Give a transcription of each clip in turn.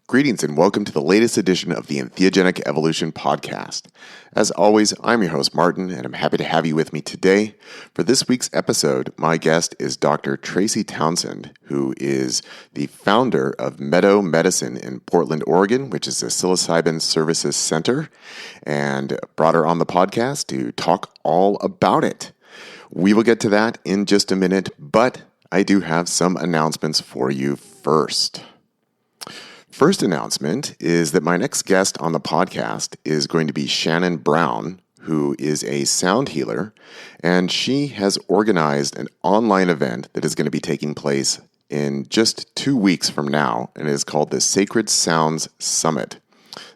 Greetings and welcome to the latest edition of the Entheogenic Evolution Podcast. As always, I'm your host Martin, and I'm happy to have you with me today. For this week's episode, my guest is Dr. Tracy Townsend, who is the founder of Meadow Medicine in Portland, Oregon, which is a Psilocybin services center, and brought her on the podcast to talk all about it. We will get to that in just a minute, but I do have some announcements for you first. First announcement is that my next guest on the podcast is going to be Shannon Brown, who is a sound healer, and she has organized an online event that is going to be taking place in just 2 weeks from now, and it is called the Sacred Sounds Summit.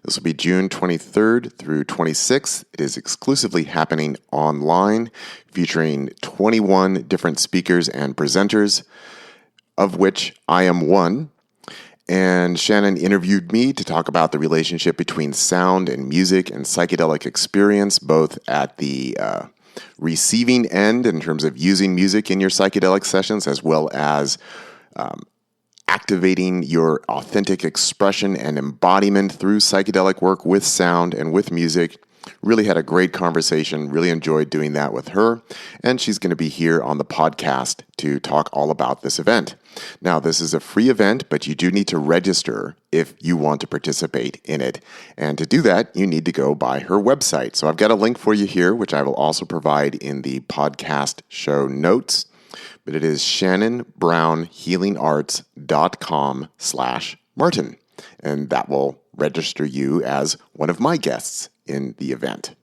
This will be June 23rd through 26th. It is exclusively happening online, featuring 21 different speakers and presenters, of which I am one. And Shannon interviewed me to talk about the relationship between sound and music and psychedelic experience, both at the receiving end in terms of using music in your psychedelic sessions, as well as activating your authentic expression and embodiment through psychedelic work with sound and with music. Really had a great conversation, really enjoyed doing that with her, and she's going to be here on the podcast to talk all about this event. Now, this is a free event, but you do need to register if you want to participate in it, and to do that, you need to go by her website. So I've got a link for you here, which I will also provide in the podcast show notes, but it is shannonbrownhealingarts.com/Martin, and that will register you as one of my guests in the event.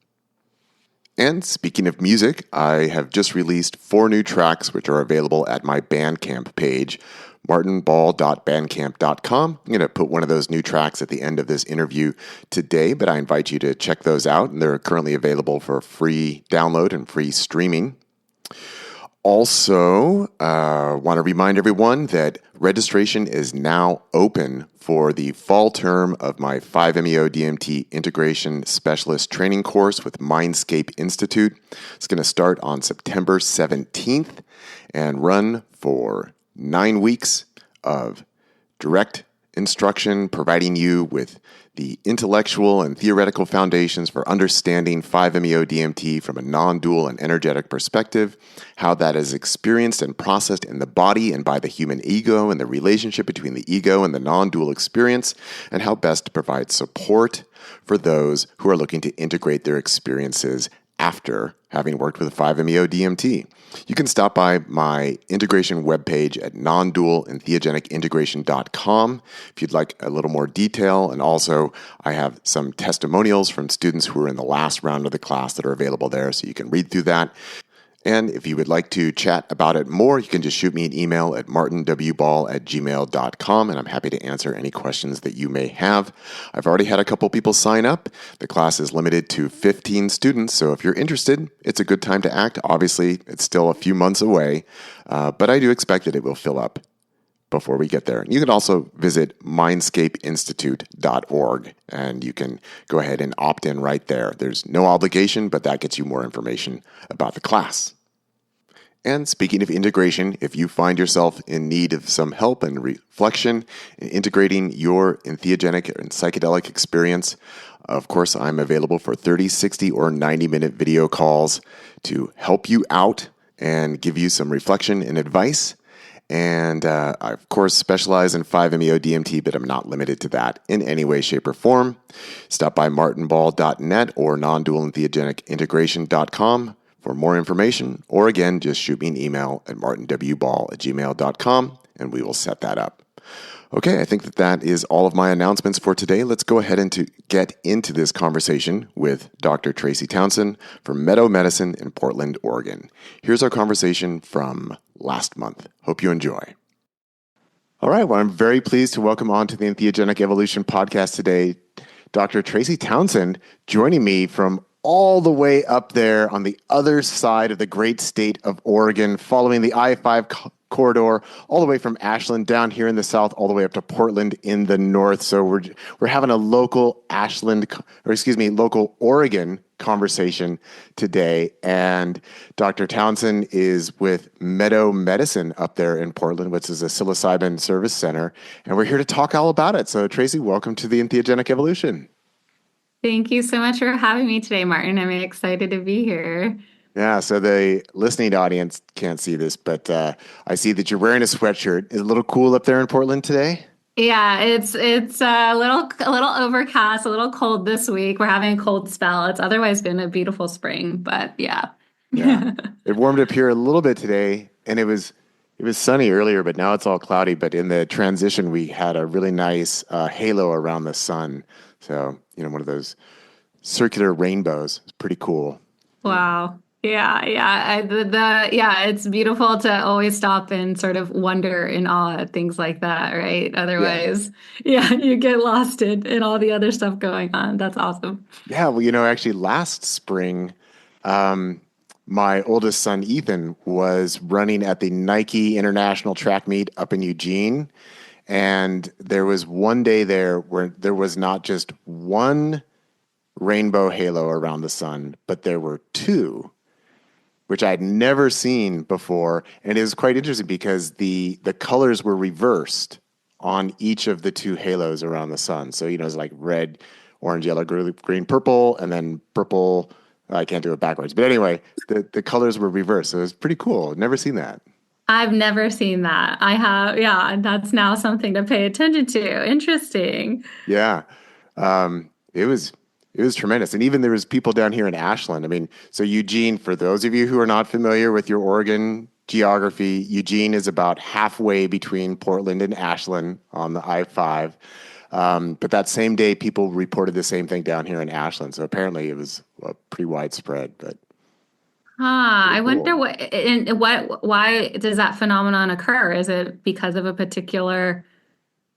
And speaking of music, I have just released 4 new tracks which are available at my Bandcamp page, martinball.bandcamp.com. I'm going to put one of those new tracks at the end of this interview today, but I invite you to check those out, and they're currently available for free download and free streaming. Also, want to remind everyone that registration is now open for the fall term of my 5-MeO-DMT Integration Specialist Training course with Mindscape Institute. It's going to start on September 17th and run for 9 weeks of direct instruction, providing you with the intellectual and theoretical foundations for understanding 5-MeO-DMT from a non-dual and energetic perspective, how that is experienced and processed in the body and by the human ego, and the relationship between the ego and the non-dual experience, and how best to provide support for those who are looking to integrate their experiences after having worked with 5-MeO-DMT. You can stop by my integration webpage at nondualentheogenicintegration.com if you'd like a little more detail. And also, I have some testimonials from students who are in the last round of the class that are available there, so you can read through that. And if you would like to chat about it more, you can just shoot me an email at martinwball@gmail.com, and I'm happy to answer any questions that you may have. I've already had a couple people sign up. The class is limited to 15 students, so if you're interested, it's a good time to act. Obviously, it's still a few months away, but I do expect that it will fill up before we get there. You can also visit mindscapeinstitute.org, and you can go ahead and opt in right there. There's no obligation, but that gets you more information about the class. And speaking of integration, if you find yourself in need of some help and reflection in integrating your entheogenic and psychedelic experience, of course, I'm available for 30, 60, or 90-minute video calls to help you out and give you some reflection and advice. And I, of course, specialize in 5-MeO-DMT, but I'm not limited to that in any way, shape, or form. Stop by martinball.net or nondualentheogenicintegration.com for more information, or again, just shoot me an email at martinwball@gmail.com, and we will set that up. Okay, I think that is all of my announcements for today. Let's go ahead and get into this conversation with Dr. Tracy Townsend from Meadow Medicine in Portland, Oregon. Here's our conversation from last month. Hope you enjoy. All right, well, I'm very pleased to welcome on to the Entheogenic Evolution podcast today, Dr. Tracy Townsend, joining me from all the way up there on the other side of the great state of Oregon, following the I-5 corridor, all the way from Ashland down here in the south, all the way up to Portland in the north. So we're having a local local Oregon conversation today. And Dr. Townsend is with Meadow Medicine up there in Portland, which is a psilocybin service center. And we're here to talk all about it. So Tracy, welcome to the Entheogenic Evolution. Thank you so much for having me today, Martin. I'm excited to be here. Yeah, so the listening audience can't see this, but I see that you're wearing a sweatshirt. Is it a little cool up there in Portland today? Yeah, it's a little overcast, a little cold this week. We're having a cold spell. It's otherwise been a beautiful spring, but yeah. Yeah. It warmed up here a little bit today, and it was sunny earlier, but now it's all cloudy. But in the transition, we had a really nice halo around the sun. So, one of those circular rainbows. It's pretty cool. Yeah. Wow. Yeah, yeah. Yeah, it's beautiful to always stop and sort of wonder in awe at things like that, right? Yeah. Otherwise, yeah, you get lost in all the other stuff going on. That's awesome. Yeah, well, actually last spring, um, my oldest son Ethan was running at the Nike International Track Meet up in Eugene, and there was one day there where there was not just one rainbow halo around the sun, but there were two, which I'd never seen before, and it was quite interesting because the colors were reversed on each of the two halos around the sun. So it's like red, orange, yellow, green, purple, and then purple. I can't do it backwards, but anyway, the colors were reversed. So it was pretty cool. Never seen that. I've never seen that. I have, yeah, and that's now something to pay attention to. Interesting. Yeah. It was tremendous. And even there was people down here in Ashland. I mean, so Eugene, for those of you who are not familiar with your Oregon geography, Eugene is about halfway between Portland and Ashland on the I-5. But that same day, people reported the same thing down here in Ashland. So apparently it was pretty widespread, but Huh. pretty I wonder cool. why does that phenomenon occur? Is it because of a particular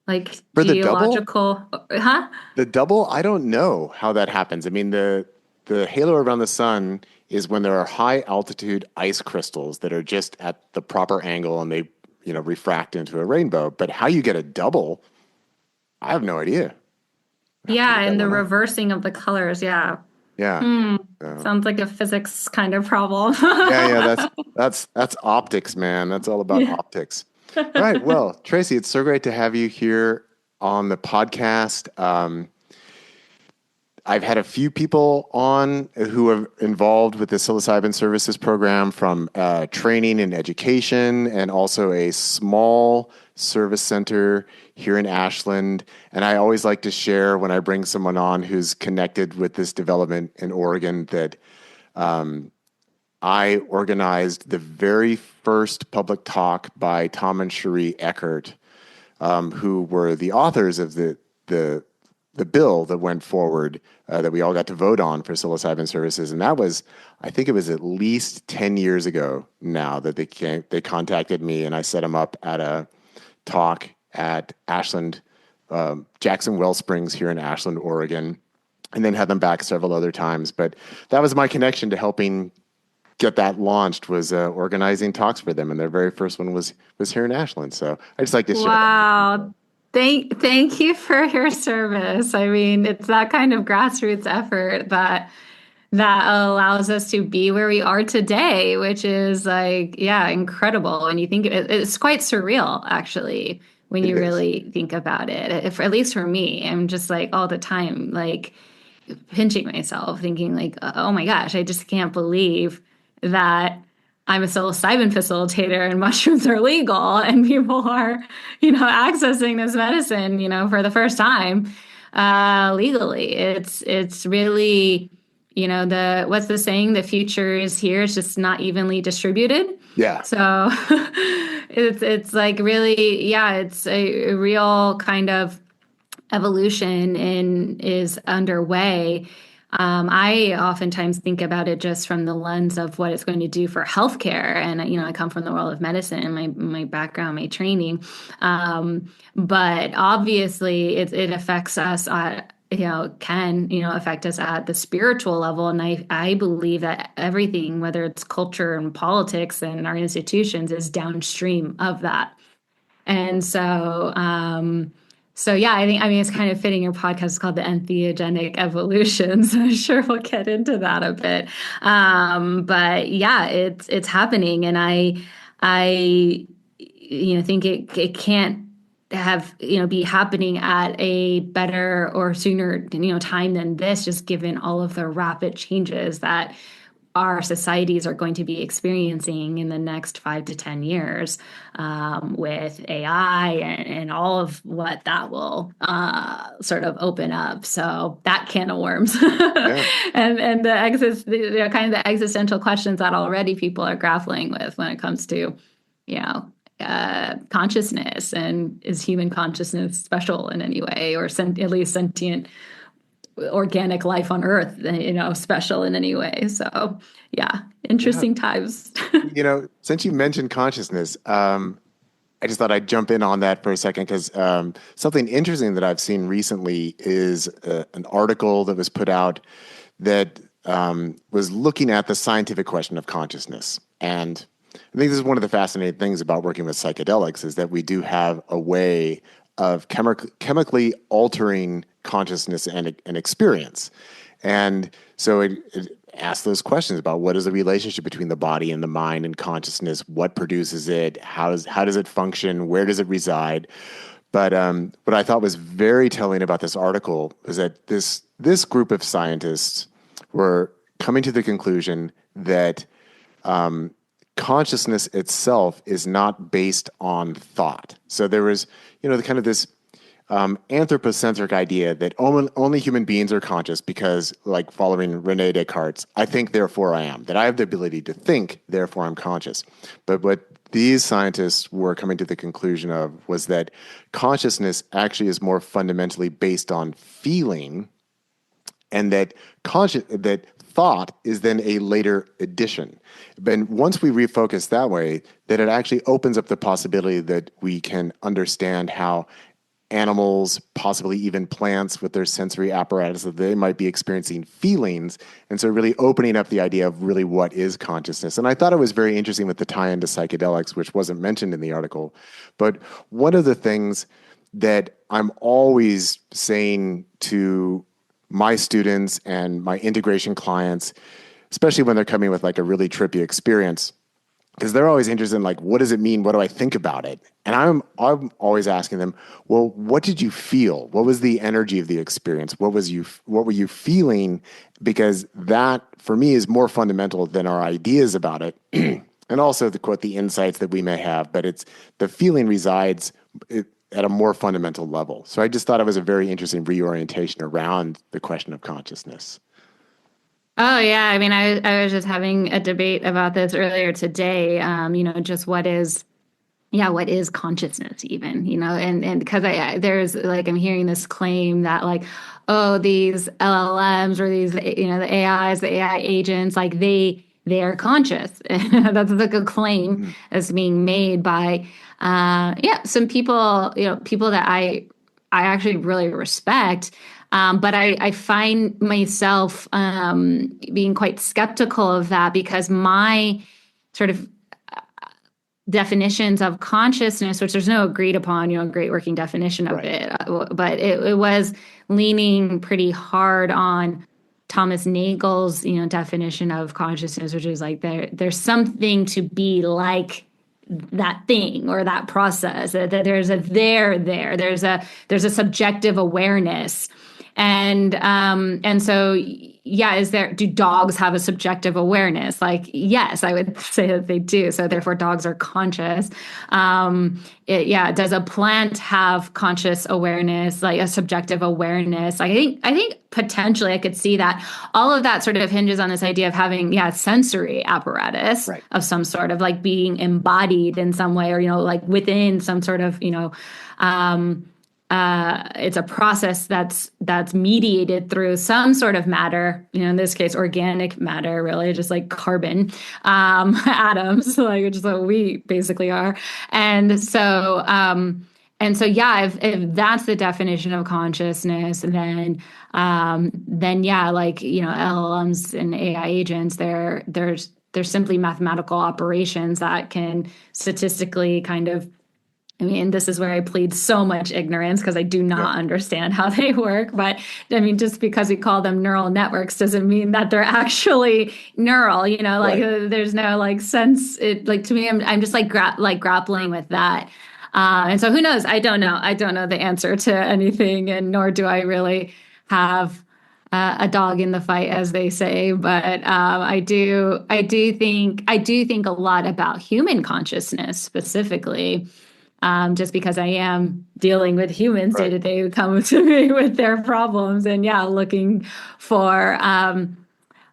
like For the double, geological, huh? The double, I don't know how that happens. I mean, the halo around the sun is when there are high altitude ice crystals that are just at the proper angle and they, refract into a rainbow. But how you get a double, I have no idea. I have to Yeah, look that and the one up. reversing of the colors. Yeah. Yeah. Hmm. So, Sounds like a physics kind of problem. yeah, that's optics, man. That's all about Yeah. optics. All right. Well, Tracy, it's so great to have you here on the podcast. I've had a few people on who are involved with the psilocybin services program from training and education, and also a small service center here in Ashland. And I always like to share when I bring someone on who's connected with this development in Oregon that I organized the very first public talk by Tom and Cherie Eckert, who were the authors of the the bill that went forward that we all got to vote on for psilocybin services, and that was, I think it was at least 10 years ago now that they contacted me, and I set them up at a talk at Ashland, Jackson Well Springs here in Ashland, Oregon, and then had them back several other times. But that was my connection to helping get that launched, was organizing talks for them, and their very first one was here in Ashland. So I just like to share that. Wow. Thank you for your service. I mean, it's that kind of grassroots effort that allows us to be where we are today, which is like, yeah, incredible. And you think it's quite surreal, actually, when It you is. really think about it. If, at least for me, I'm just like all the time, like pinching myself, thinking like, oh my gosh, I just can't believe that I'm a psilocybin facilitator and mushrooms are legal and people are, accessing this medicine, for the first time, legally. It's really, the what's the saying? The future is here. It's just not evenly distributed. Yeah. So it's like really, yeah, it's a real kind of evolution and is underway. I oftentimes think about it just from the lens of what it's going to do for healthcare. And, I come from the world of medicine, my background, my training. But obviously it affects us can, affect us at the spiritual level. And I believe that everything, whether it's culture and politics and our institutions, is downstream of that. And so yeah, I mean, it's kind of fitting. Your podcast is called The Entheogenic Evolution, so I'm sure we'll get into that a bit. But yeah, it's happening, and I think it can't have be happening at a better or sooner time than this, just given all of the rapid changes that our societies are going to be experiencing in the next 5 to 10 years, with AI and all of what that will sort of open up. So that can of worms, Yeah. and the kind of the existential questions that already people are grappling with when it comes to, consciousness, and is human consciousness special in any way, or at least sentient organic life on Earth, special in any way. So, yeah, Yeah. interesting times. Since you mentioned consciousness, I just thought I'd jump in on that for a second because something interesting that I've seen recently is an article that was put out that was looking at the scientific question of consciousness. And I think this is one of the fascinating things about working with psychedelics is that we do have a way of chemically altering consciousness and experience. And so it asks those questions about what is the relationship between the body and the mind and consciousness, what produces it, how does it function, where does it reside. But what I thought was very telling about this article is that this group of scientists were coming to the conclusion that consciousness itself is not based on thought. So there was, the kind of this anthropocentric idea that only human beings are conscious because, like following Rene Descartes, I think, therefore I am, that I have the ability to think, therefore I'm conscious. But what these scientists were coming to the conclusion of was that consciousness actually is more fundamentally based on feeling, and that that thought is then a later addition. And once we refocus that way, that it actually opens up the possibility that we can understand how animals, possibly even plants with their sensory apparatus, that they might be experiencing feelings. And so really opening up the idea of really what is consciousness. And I thought it was very interesting with the tie into psychedelics, which wasn't mentioned in the article. But one of the things that I'm always saying to my students and my integration clients, especially when they're coming with like a really trippy experience, because they're always interested in like, what does it mean? What do I think about it? And I'm always asking them, well, what did you feel? What was the energy of the experience? What were you feeling? Because that for me is more fundamental than our ideas about it. And also the insights that we may have, but it's the feeling resides at a more fundamental level. So I just thought it was a very interesting reorientation around the question of consciousness. Oh yeah, I mean, I was just having a debate about this earlier today. Just what is consciousness even? And because there's like I'm hearing this claim that like, oh, these LLMs or these the AIs, the AI agents, like they are conscious. That's like a claim Mm. that's being made by some people, people that I actually really respect. But I find myself being quite skeptical of that because my sort of definitions of consciousness, which there's no agreed upon, great working definition of Right. it, but it was leaning pretty hard on Thomas Nagel's, definition of consciousness, which is like there's something to be like that thing or that process, that there's a there's a subjective awareness. And so yeah, do dogs have a subjective awareness? Like, yes, I would say that they do. So therefore dogs are conscious. Does a plant have conscious awareness, like a subjective awareness? I think potentially I could see that. All of that sort of hinges on this idea of having, sensory apparatus Right. of some sort, of like being embodied in some way, or, like within some sort of, it's a process that's mediated through some sort of matter, in this case, organic matter, really, just like carbon atoms, like which is what we basically are. And so, And so, yeah, if that's the definition of consciousness, then yeah, like, LLMs and AI agents, they're simply mathematical operations that can statistically kind of, I mean, this is where I plead so much ignorance because I do Yep. not understand how they work. But I mean, just because we call them neural networks doesn't mean that they're actually neural. Like Right. there's no like sense. It like to me, I'm just like grappling with that. And so who knows? I don't know. I don't know the answer to anything, and nor do I really have a dog in the fight, as they say. But I do think a lot about human consciousness specifically, just because I am dealing with humans day Right. to day who come to me with their problems, and yeah, looking for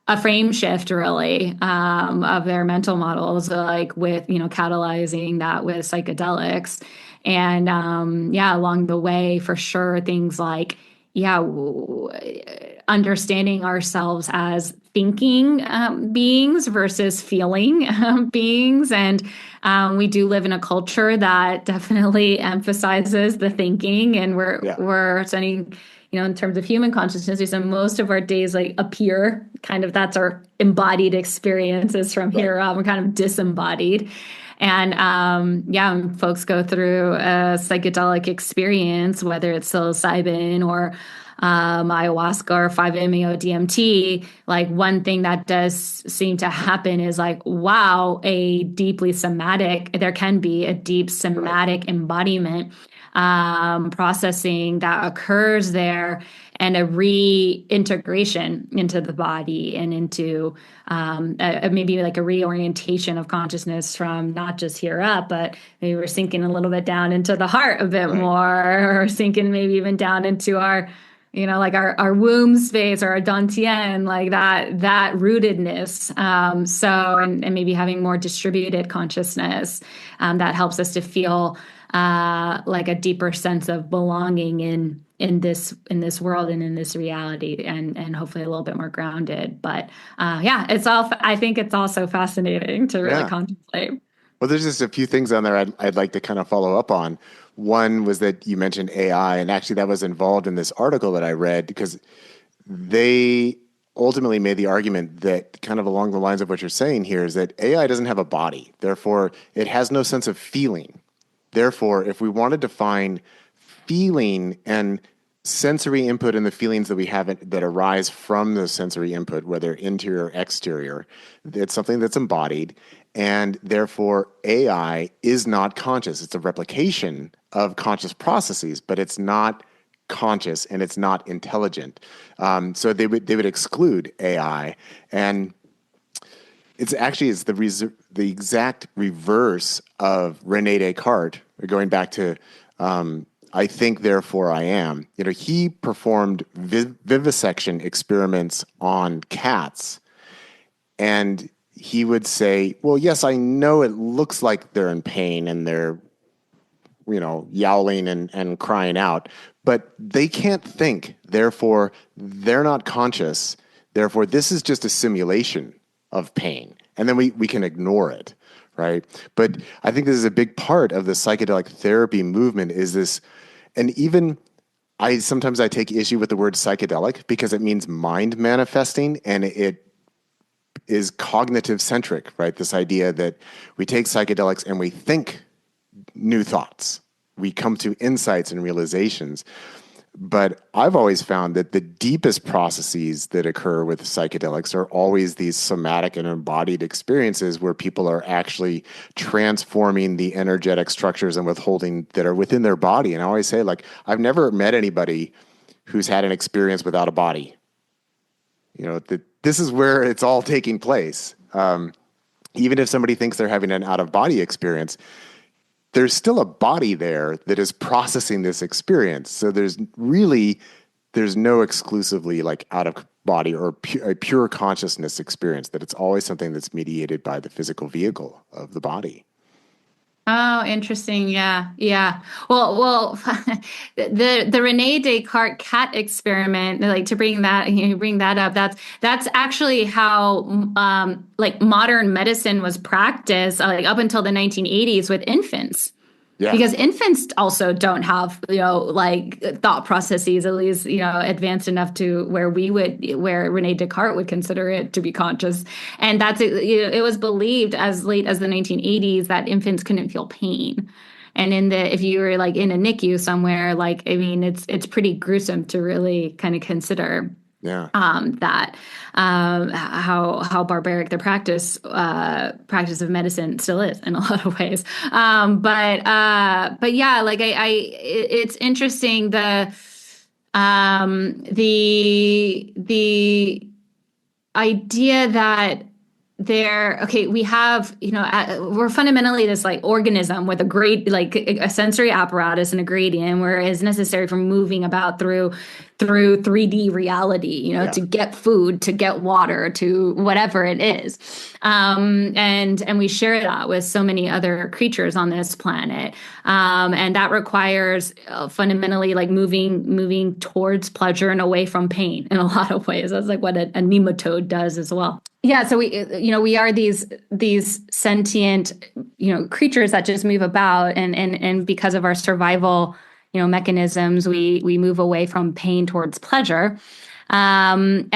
a frame shift really, of their mental models, like with catalyzing that with psychedelics, and yeah, along the way for sure things like yeah, understanding ourselves as thinking beings versus feeling beings. And we do live in a culture that definitely emphasizes the thinking, and Yeah. we're spending, in terms of human consciousness, we spend most of our days like appear, kind of that's our embodied experiences from Right. here on. We're kind of disembodied. And yeah, when folks go through a psychedelic experience, whether it's psilocybin or ayahuasca or 5-MeO DMT, like one thing that does seem to happen is like, wow, there can be a deep Right. somatic embodiment processing that occurs there, and a reintegration into the body and into maybe like a reorientation of consciousness from not just here up, but maybe we're sinking a little bit down into the heart a bit Right. more, or sinking maybe even down into our like our womb space or our dantian, like that rootedness. So, and maybe having more distributed consciousness, that helps us to feel like a deeper sense of belonging in this world and in this reality, and hopefully a little bit more grounded. But yeah, I think it's also fascinating to really Yeah. contemplate. Well, there's just a few things on there I'd like to kind of follow up on. One was that you mentioned AI, and actually that was involved in this article that I read because they ultimately made the argument that kind of along the lines of what you're saying here is that AI doesn't have a body. Therefore, it has no sense of feeling. Therefore, if we want to define feeling and sensory input and the feelings that we have that arise from the sensory input, whether interior or exterior, it's something that's embodied. And therefore, AI is not conscious. It's a replication of conscious processes, but it's not conscious and it's not intelligent. So they would exclude AI, and it's the exact reverse of Rene Descartes. Going back to I think, therefore I am. He performed vivisection experiments on cats, and he would say, "Well, yes, I know it looks like they're in pain and they're yowling and crying out, but they can't think. Therefore, they're not conscious. Therefore, this is just a simulation of pain." And then we can ignore it, right? But I think this is a big part of the psychedelic therapy movement is this, and even sometimes I take issue with the word psychedelic because it means mind manifesting, and it is cognitive centric, right? This idea that we take psychedelics and we think new thoughts. We come to insights and realizations. But I've always found that the deepest processes that occur with psychedelics are always these somatic and embodied experiences where people are actually transforming the energetic structures and withholding that are within their body. And I always say, like, I've never met anybody who's had an experience without a body. This is where it's all taking place. Even if somebody thinks they're having an out-of-body experience, there's still a body there that is processing this experience. So there's no exclusively like out of body or a pure consciousness experience, that it's always something that's mediated by the physical vehicle of the body. Oh, interesting. Yeah, yeah. Well, the Rene Descartes cat experiment, like to bring that up. That's actually how like modern medicine was practiced, like up until the 1980s with infants. Yeah. Because infants also don't have, like thought processes, at least, advanced enough to where Rene Descartes would consider it to be conscious. And it was believed as late as the 1980s that infants couldn't feel pain. And if you were like in a NICU somewhere, like, I mean, it's pretty gruesome to really kind of consider Yeah. that how barbaric the practice of medicine still is in a lot of ways. But yeah, like it's interesting the idea that we have, we're fundamentally this like organism with like a sensory apparatus and a gradient where it's necessary for moving about through 3D reality, Yeah. to get food, to get water, to whatever it is. And we share that with so many other creatures on this planet. And that requires fundamentally like moving towards pleasure and away from pain in a lot of ways. That's like what a nematode does as well. Yeah, so we are these sentient, creatures that just move about, and because of our survival, mechanisms, we move away from pain towards pleasure, and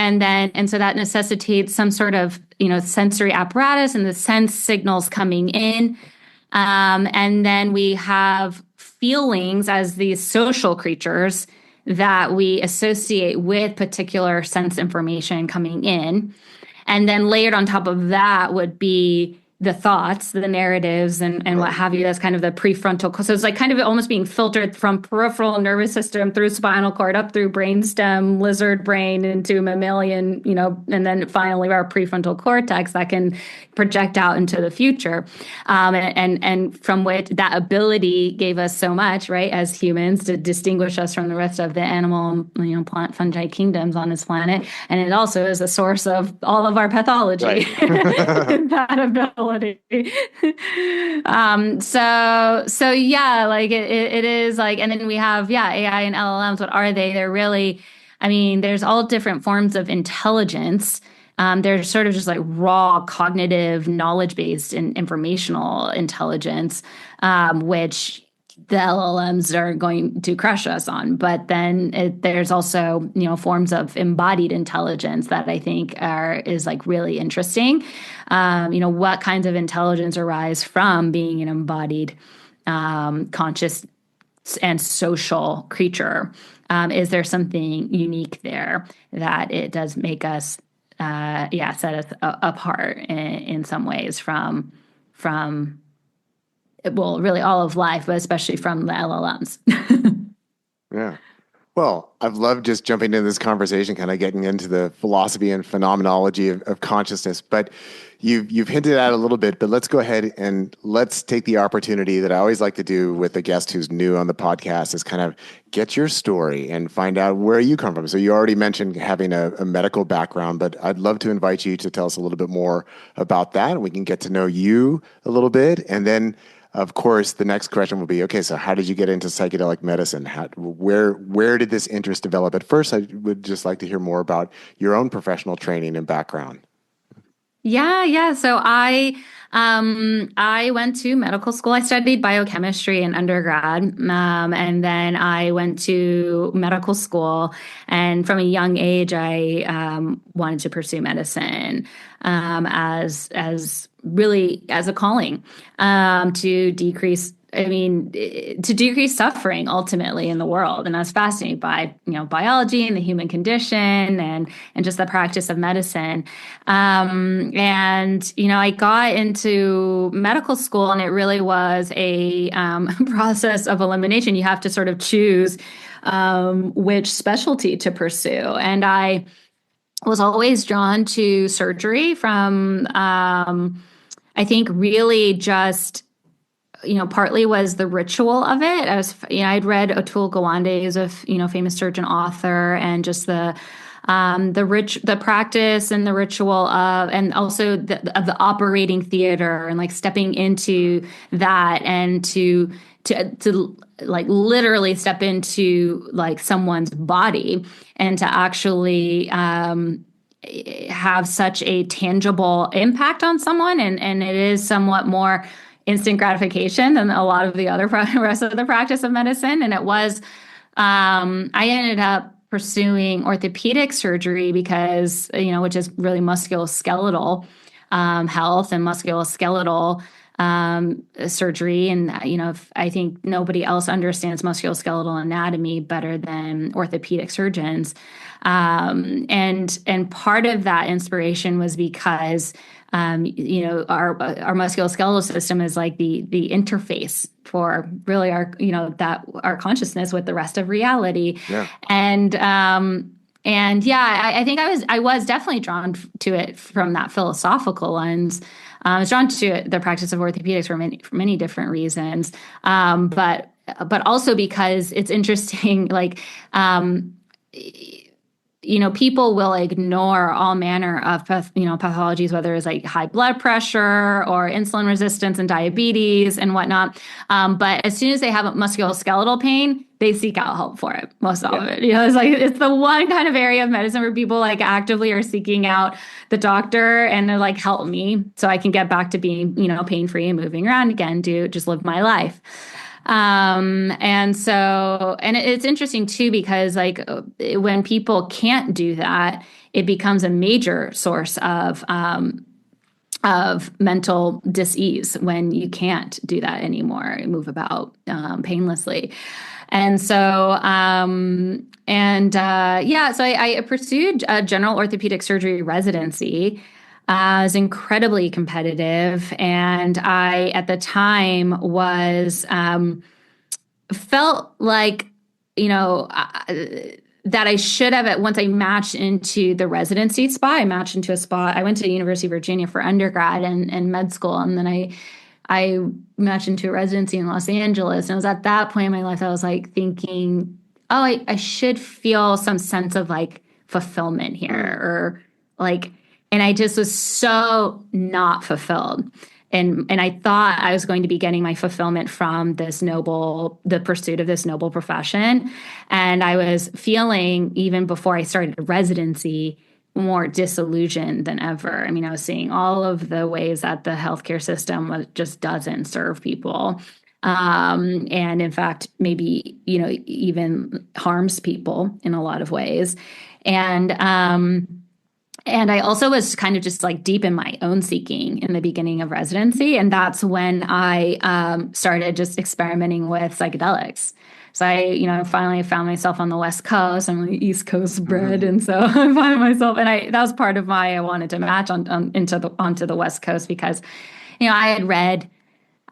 so that necessitates some sort of sensory apparatus and the sense signals coming in, and then we have feelings as these social creatures that we associate with particular sense information coming in. And then layered on top of that would be the thoughts, the narratives, and what have you. That's kind of the prefrontal. So it's like kind of almost being filtered from peripheral nervous system through spinal cord up through brainstem, lizard brain into mammalian, and then finally our prefrontal cortex that can project out into the future. And from which that ability gave us so much, right, as humans, to distinguish us from the rest of the animal, plant, fungi kingdoms on this planet. And it also is a source of all of our pathology, right. That ability. So yeah, like it is like, and then we have, AI and LLMs. What are they? They're really, I mean, there's all different forms of intelligence. They're sort of just like raw cognitive knowledge-based and informational intelligence, which the LLMs are going to crush us on. But then there's also, forms of embodied intelligence that I think is like really interesting. What kinds of intelligence arise from being an embodied, conscious and social creature? Is there something unique there that it does make us, set us apart in some ways from well, really all of life, but especially from the LLMs. Yeah. Well, I've loved just jumping into this conversation, kind of getting into the philosophy and phenomenology of consciousness. But you've hinted at it a little bit, but let's go ahead and let's take the opportunity that I always like to do with a guest who's new on the podcast is kind of get your story and find out where you come from. So you already mentioned having a medical background, but I'd love to invite you to tell us a little bit more about that. We can get to know you a little bit. And then, of course, the next question will be, okay, so how did you get into psychedelic medicine? Where did this interest develop? At first, I would just like to hear more about your own professional training and background. Yeah. So I went to medical school. I studied biochemistry in undergrad, and then I went to medical school. And from a young age, I wanted to pursue medicine as really as a calling, to decrease suffering ultimately in the world. And I was fascinated by, biology and the human condition and just the practice of medicine. I got into medical school, and it really was a process of elimination. You have to sort of choose which specialty to pursue. And I was always drawn to surgery from, I think really just, partly was the ritual of it. I'd read Atul Gawande, who's a, famous surgeon author, and just the practice and the ritual of, and also of the operating theater, and like stepping into that, and to like literally step into like someone's body, and to actually have such a tangible impact on someone. And it is somewhat more, instant gratification than a lot of the other rest of the practice of medicine. And it was, I ended up pursuing orthopedic surgery because, which is really musculoskeletal health and musculoskeletal surgery. And, I think nobody else understands musculoskeletal anatomy better than orthopedic surgeons. And part of that inspiration was because, our musculoskeletal system is like the interface for really our consciousness with the rest of reality. Yeah. And yeah, I think I was definitely drawn to it from that philosophical lens. I was drawn to the practice of orthopedics for many different reasons, but also because it's interesting. Like, people will ignore all manner of pathologies, whether it's like high blood pressure or insulin resistance and diabetes and whatnot. But as soon as they have a musculoskeletal pain, they seek out help for it. Most of it, it's like it's the one kind of area of medicine where people like actively are seeking out the doctor and they're like, help me so I can get back to being pain free and moving around again, just live my life. And it's interesting too, because like when people can't do that, it becomes a major source of mental dis-ease when you can't do that anymore, move about painlessly. And so, so I pursued a general orthopedic surgery residency. I was incredibly competitive, and I, at the time, was felt like, that I should have, once I matched into the residency spot, I matched into a spot. I went to the University of Virginia for undergrad and med school, and then I matched into a residency in Los Angeles. And it was at that point in my life I was like thinking, oh, I should feel some sense of like fulfillment here, or like, and I just was so not fulfilled. And I thought I was going to be getting my fulfillment from the pursuit of this noble profession. And I was feeling, even before I started residency, more disillusioned than ever. I mean, I was seeing all of the ways that the healthcare system just doesn't serve people. And in fact, maybe, even harms people in a lot of ways. And I also was kind of just like deep in my own seeking in the beginning of residency. And that's when I started just experimenting with psychedelics. So I, finally found myself on the West Coast. I'm like East Coast bred. And so I found myself, and that was part of why I wanted to match onto the West Coast, because,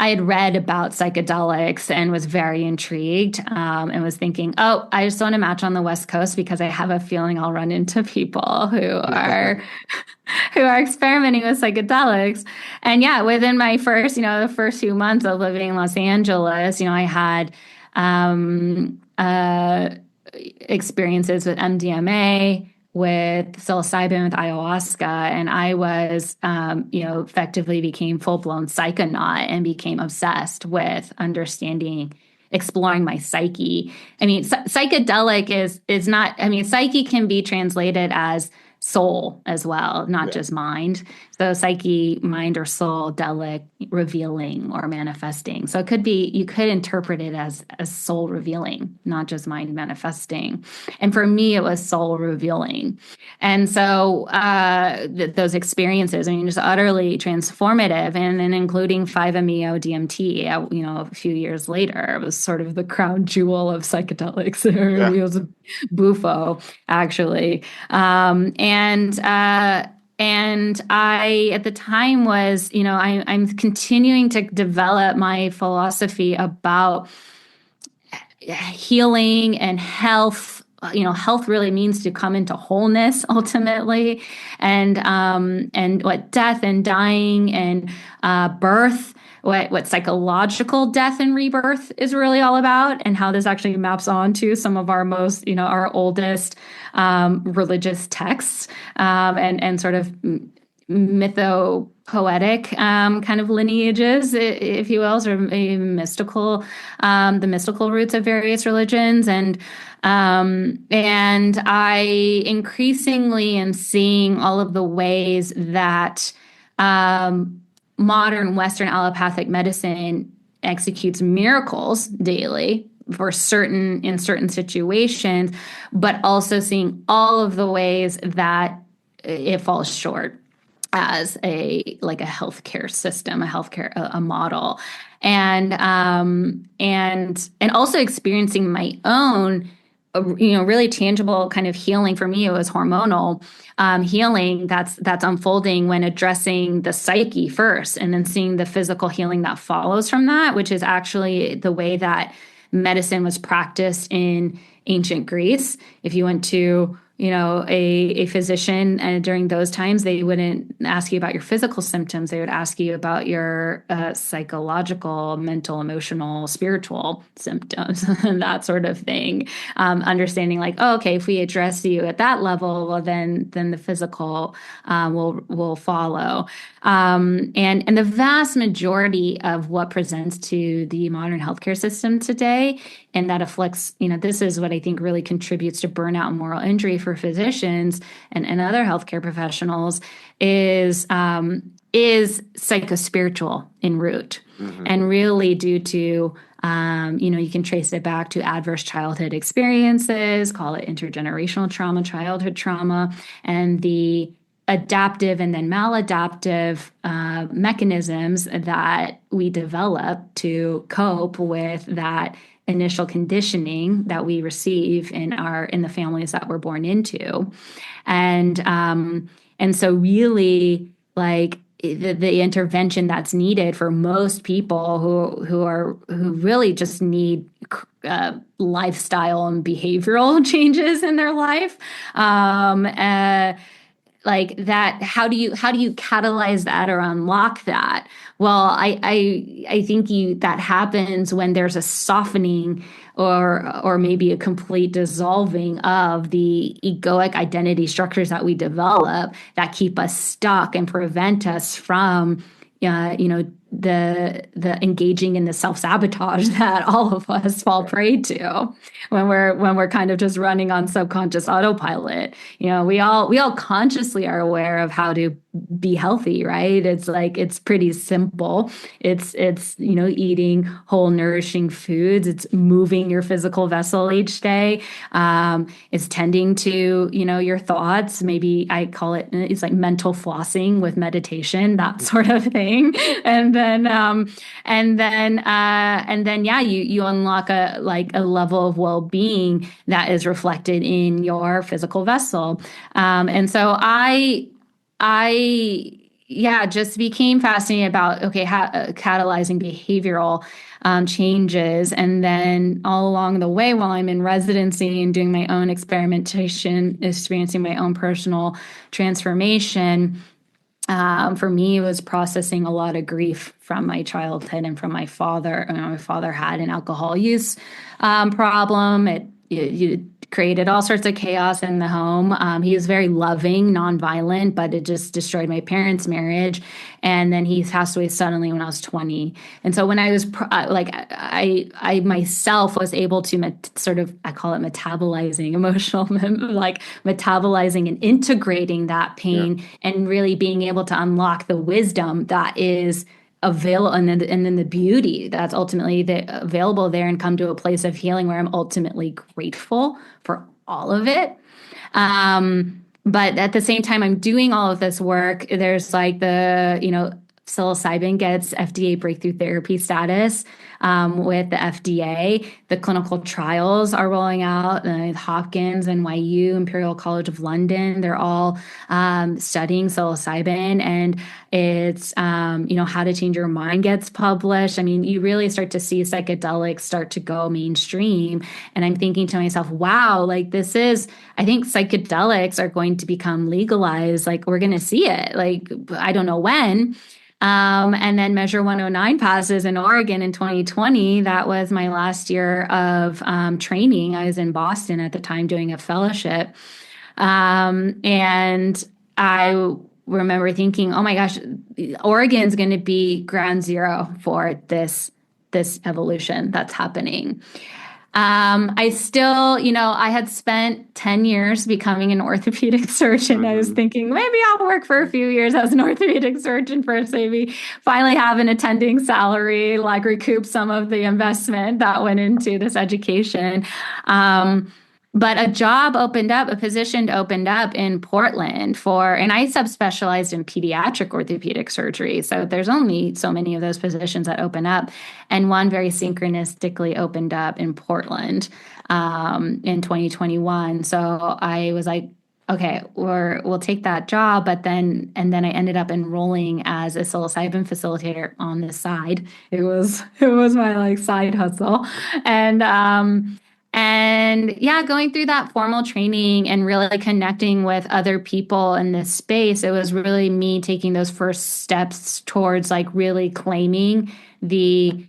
I had read about psychedelics and was very intrigued, and was thinking, oh, I just want to match on the West Coast because I have a feeling I'll run into people who are experimenting with psychedelics. And yeah, within my the first few months of living in Los Angeles, I had experiences with MDMA, with psilocybin, with ayahuasca, and I was, effectively became full-blown psychonaut and became obsessed with understanding, exploring my psyche. I mean, psychedelic is not. I mean, psyche can be translated as soul as well, not just mind. So psyche, mind, or soul, delic, revealing or manifesting. So it could be, you could interpret it as soul revealing, not just mind manifesting. And for me, it was soul revealing. And so those experiences, I mean, just utterly transformative, and including 5-MeO-DMT, a few years later, it was sort of the crown jewel of psychedelics. It was a bufo, actually. And I, at the time, was, I'm continuing to develop my philosophy about healing and health. Health really means to come into wholeness ultimately, and what death and dying and birth, what psychological death and rebirth is really all about, and how this actually maps onto some of our most, our oldest religious texts, and sort of mytho-poetic kind of lineages, if you will, sort of mystical, the mystical roots of various religions. And I increasingly am seeing all of the ways that modern Western allopathic medicine executes miracles daily in certain situations, but also seeing all of the ways that it falls short as a healthcare system, a model, and also experiencing my own really tangible kind of healing. For me, it was hormonal healing that's unfolding when addressing the psyche first, and then seeing the physical healing that follows from that, which is actually the way that medicine was practiced in ancient Greece. If you went to a physician during those times, they wouldn't ask you about your physical symptoms. They would ask you about your psychological, mental, emotional, spiritual symptoms, and that sort of thing. Understanding like, oh, okay, if we address you at that level, well, then the physical will follow. And the vast majority of what presents to the modern healthcare system today, and that afflicts, this is what I think really contributes to burnout and moral injury for physicians and other healthcare professionals, is psychospiritual in root, and really due to you can trace it back to adverse childhood experiences, call it intergenerational trauma, childhood trauma, and the adaptive and then maladaptive mechanisms that we develop to cope with that initial conditioning that we receive in the families that we're born into. And so really, like, the intervention that's needed for most people who really just need lifestyle and behavioral changes in their life, like that, how do you catalyze that or unlock that? Well, I think that happens when there's a softening or maybe a complete dissolving of the egoic identity structures that we develop that keep us stuck and prevent us from the engaging in the self-sabotage that all of us fall prey to when we're kind of just running on subconscious autopilot. We all consciously are aware of how to be healthy, right? It's like, it's pretty simple. It's eating whole nourishing foods. It's moving your physical vessel each day. It's tending to, your thoughts. Maybe I call it's like mental flossing with meditation, that sort of thing. And then yeah, you unlock a level of well-being that is reflected in your physical vessel. And so I just became fascinated about, okay, catalyzing behavioral changes. And then all along the way, while I'm in residency and doing my own experimentation, experiencing my own personal transformation, for me, it was processing a lot of grief from my childhood and from my father. My father had an alcohol use problem. It created all sorts of chaos in the home. He was very loving, nonviolent, but it just destroyed my parents' marriage. And then he passed away suddenly when I was 20. And so when I was I myself was able to I call it metabolizing, emotional, like metabolizing and integrating that pain, and really being able to unlock the wisdom that is available, and then the beauty that's ultimately available there, and come to a place of healing where I'm ultimately grateful for all of it. But at the same time, I'm doing all of this work. There's like psilocybin gets FDA breakthrough therapy status with the FDA. The clinical trials are rolling out. Hopkins, NYU, Imperial College of London, they're all studying psilocybin, and it's How to Change Your Mind gets published. I mean, you really start to see psychedelics start to go mainstream, and I'm thinking to myself, wow, like I think psychedelics are going to become legalized. Like, we're going to see it. Like, I don't know when. And then Measure 109 passes in Oregon in 2020. That was my last year of training. I was in Boston at the time doing a fellowship. And I remember thinking, oh my gosh, Oregon's going to be ground zero for this evolution that's happening. I still, I had spent 10 years becoming an orthopedic surgeon. I was Hmm. thinking maybe I'll work for a few years as an orthopedic surgeon first, maybe finally have an attending salary, like recoup some of the investment that went into this education. Um, but a position opened up in Portland and I subspecialized in pediatric orthopedic surgery. So there's only so many of those positions that open up. And one very synchronistically opened up in Portland in 2021. So I was like, okay, we'll take that job. And then I ended up enrolling as a psilocybin facilitator on the side. It was my like side hustle. And, and yeah, going through that formal training and really connecting with other people in this space, it was really me taking those first steps towards like really claiming the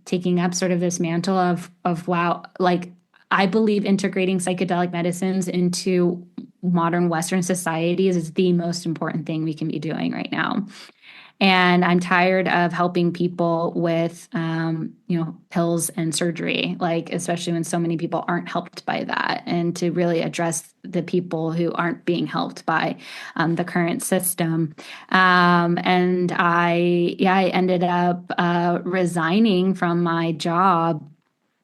taking up sort of this mantle of wow, like I believe integrating psychedelic medicines into modern Western societies is the most important thing we can be doing right now. And I'm tired of helping people with, pills and surgery, like, especially when so many people aren't helped by that, and to really address the people who aren't being helped by the current system. And I ended up resigning from my job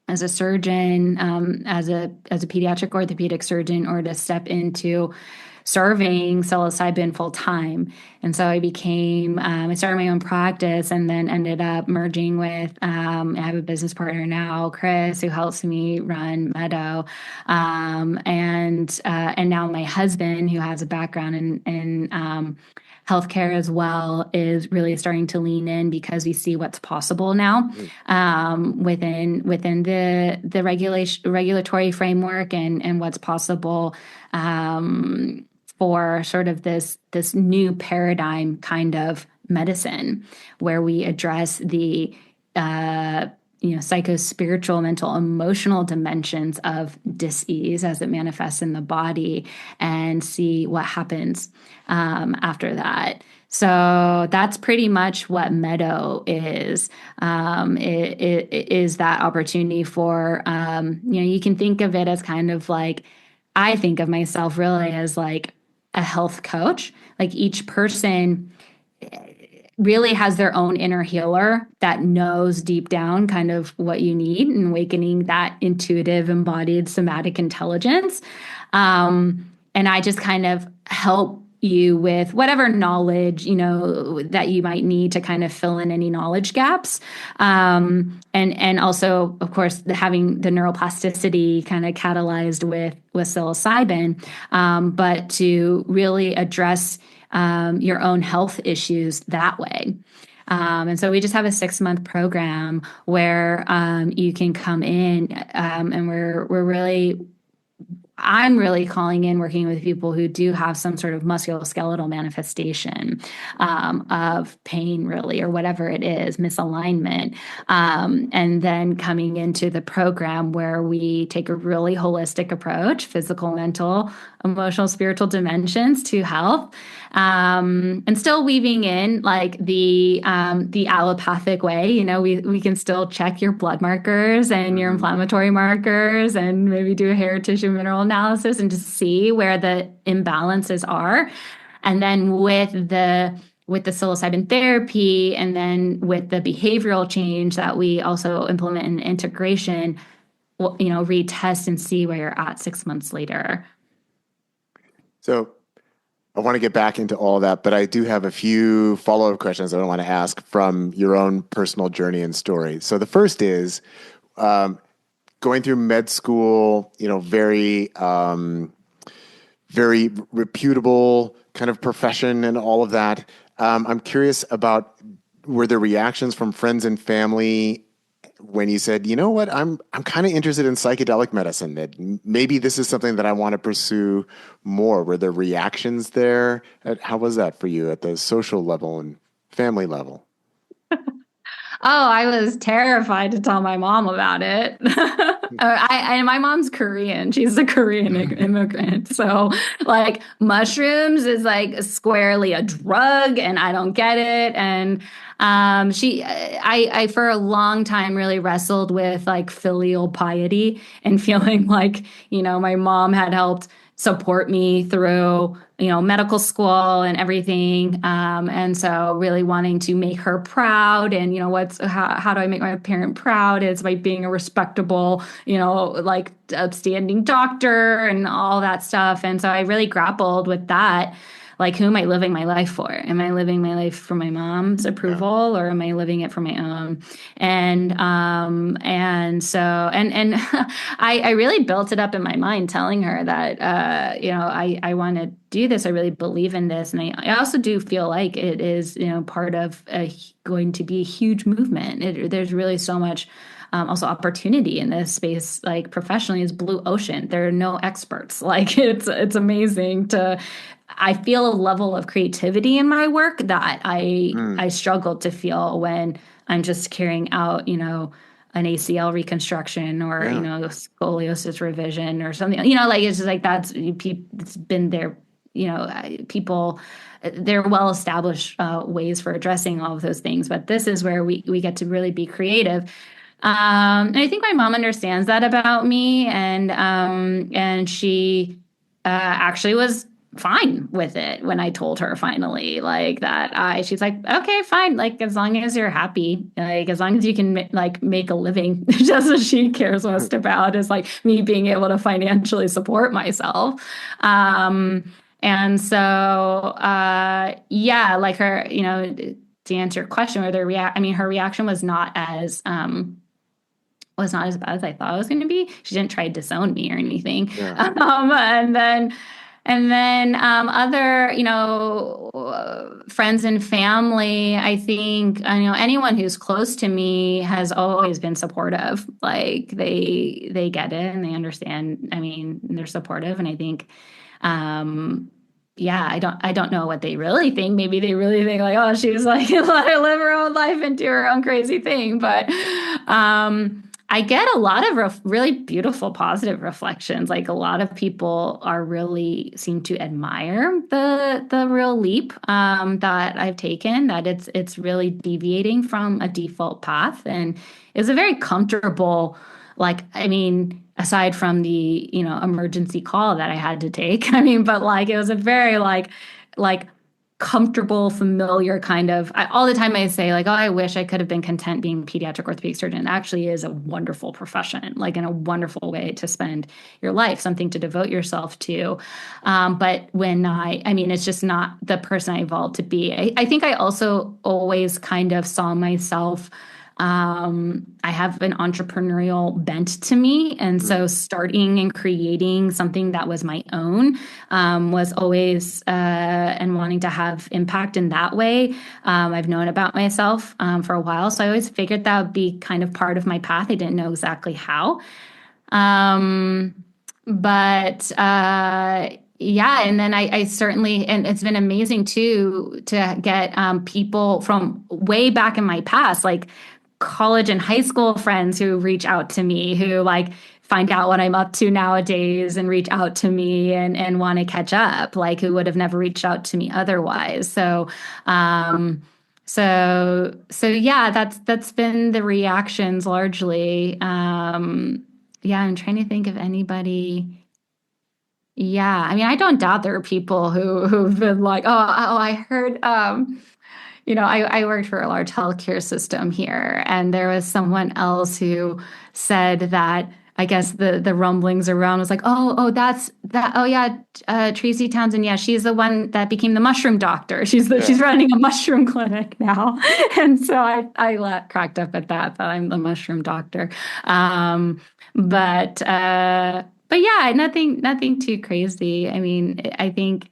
as a surgeon, as a pediatric orthopedic surgeon, or to step into serving psilocybin full time. And so I started my own practice and then ended up merging with, I have a business partner now, Chris, who helps me run Meadow. And now my husband, who has a background in healthcare as well, is really starting to lean in because we see what's possible now within the regulatory framework and what's possible for sort of this new paradigm kind of medicine where we address the psycho-spiritual, mental, emotional dimensions of dis-ease as it manifests in the body and see what happens after that. So that's pretty much what Meadow is. It is that opportunity for, you can think of it as kind of like, I think of myself really as like a health coach. Like each person really has their own inner healer that knows deep down kind of what you need and awakening that intuitive, embodied somatic intelligence. And I just kind of help you with whatever knowledge, that you might need to kind of fill in any knowledge gaps. And also, of course, having the neuroplasticity kind of catalyzed with psilocybin, but to really address your own health issues that way. And so we just have a 6-month program where you can come in, and I'm really calling in working with people who do have some sort of musculoskeletal manifestation of pain, really, or whatever it is, misalignment. And then coming into the program where we take a really holistic approach, physical, mental, emotional, spiritual dimensions to health. And still weaving in like the allopathic way, we can still check your blood markers and your Hmm. inflammatory markers and maybe do a hair tissue mineral analysis and just see where the imbalances are. And then with the psilocybin therapy and then with the behavioral change that we also implement in integration, retest and see where you're at 6 months later. So I want to get back into all that, but I do have a few follow-up questions I want to ask from your own personal journey and story. So the first is going through med school, very reputable kind of profession and all of that. I'm curious about, were there reactions from friends and family when you said, you know what, I'm kind of interested in psychedelic medicine, that maybe this is something that I want to pursue more? Were there reactions there? How was that for you at the social level and family level? Oh, I was terrified to tell my mom about it. And my mom's Korean. She's a Korean immigrant. So like mushrooms is like squarely a drug and I don't get it. And I for a long time really wrestled with like filial piety and feeling like, my mom had helped support me through, medical school and everything. And so really wanting to make her proud and, how do I make my parent proud? It's by being a respectable, like upstanding doctor and all that stuff. And so I really grappled with that. Like, who am I living my life for? Am I living my life for my mom's Yeah. approval, or am I living it for my own? And so, and I really built it up in my mind, telling her that, I want to do this. I really believe in this. And I also do feel like it is, part of going to be a huge movement. There's really so much also opportunity in this space, like professionally, is blue ocean. There are no experts. Like it's amazing to. I feel a level of creativity in my work that Mm, I struggle to feel when I'm just carrying out, an ACL reconstruction or yeah. scoliosis revision or something. Like it's just like it's been there. People, there are well established ways for addressing all of those things, but this is where we get to really be creative. And I think my mom understands that about me, and she actually was fine with it when I told her finally, like that. She's like, okay, fine, like as long as you're happy, like as long as you can like make a living. Just what she cares most about is like me being able to financially support myself. And so, yeah, like her, to answer your question, I mean, her reaction was not as bad as I thought it was going to be. She didn't try to disown me or anything. Yeah. And then other, friends and family, I think, anyone who's close to me has always been supportive. Like they get it and they understand. I mean, they're supportive. And I think, yeah, I don't know what they really think. Maybe they really think like, oh, she was like, let her live her own life and do her own crazy thing. But, I get a lot of really beautiful, positive reflections. Like a lot of people are really seem to admire the real leap that I've taken. That it's really deviating from a default path, and it's a very comfortable. Like, I mean, aside from the emergency call that I had to take, I mean, but like it was a very like comfortable, familiar kind of. All the time I say like, oh, I wish I could have been content being a pediatric orthopedic surgeon. It actually is a wonderful profession, like in a wonderful way to spend your life, something to devote yourself to. But when I mean, it's just not the person I evolved to be. I think I also always kind of saw myself. I have an entrepreneurial bent to me. And Mm, so starting and creating something that was my own was always, and wanting to have impact in that way. I've known about myself for a while. So I always figured that would be kind of part of my path. I didn't know exactly how. Um, but yeah, and then I certainly, and it's been amazing too to get people from way back in my past, like college and high school friends who reach out to me, who like find out what I'm up to nowadays and reach out to me and want to catch up, like who would have never reached out to me otherwise. So yeah, that's been the reactions largely. Yeah, I'm trying to think of anybody. Yeah, I mean, I don't doubt there are people who've been like, oh, I heard, I worked for a large healthcare system here, and there was someone else who said that I guess the rumblings around was like, that's that. Oh yeah, Tracy Townsend. Yeah, she's the one that became the mushroom doctor. yeah. She's running a mushroom clinic now, and so I cracked up at that I'm the mushroom doctor. Um, but yeah, nothing too crazy. I mean, I think.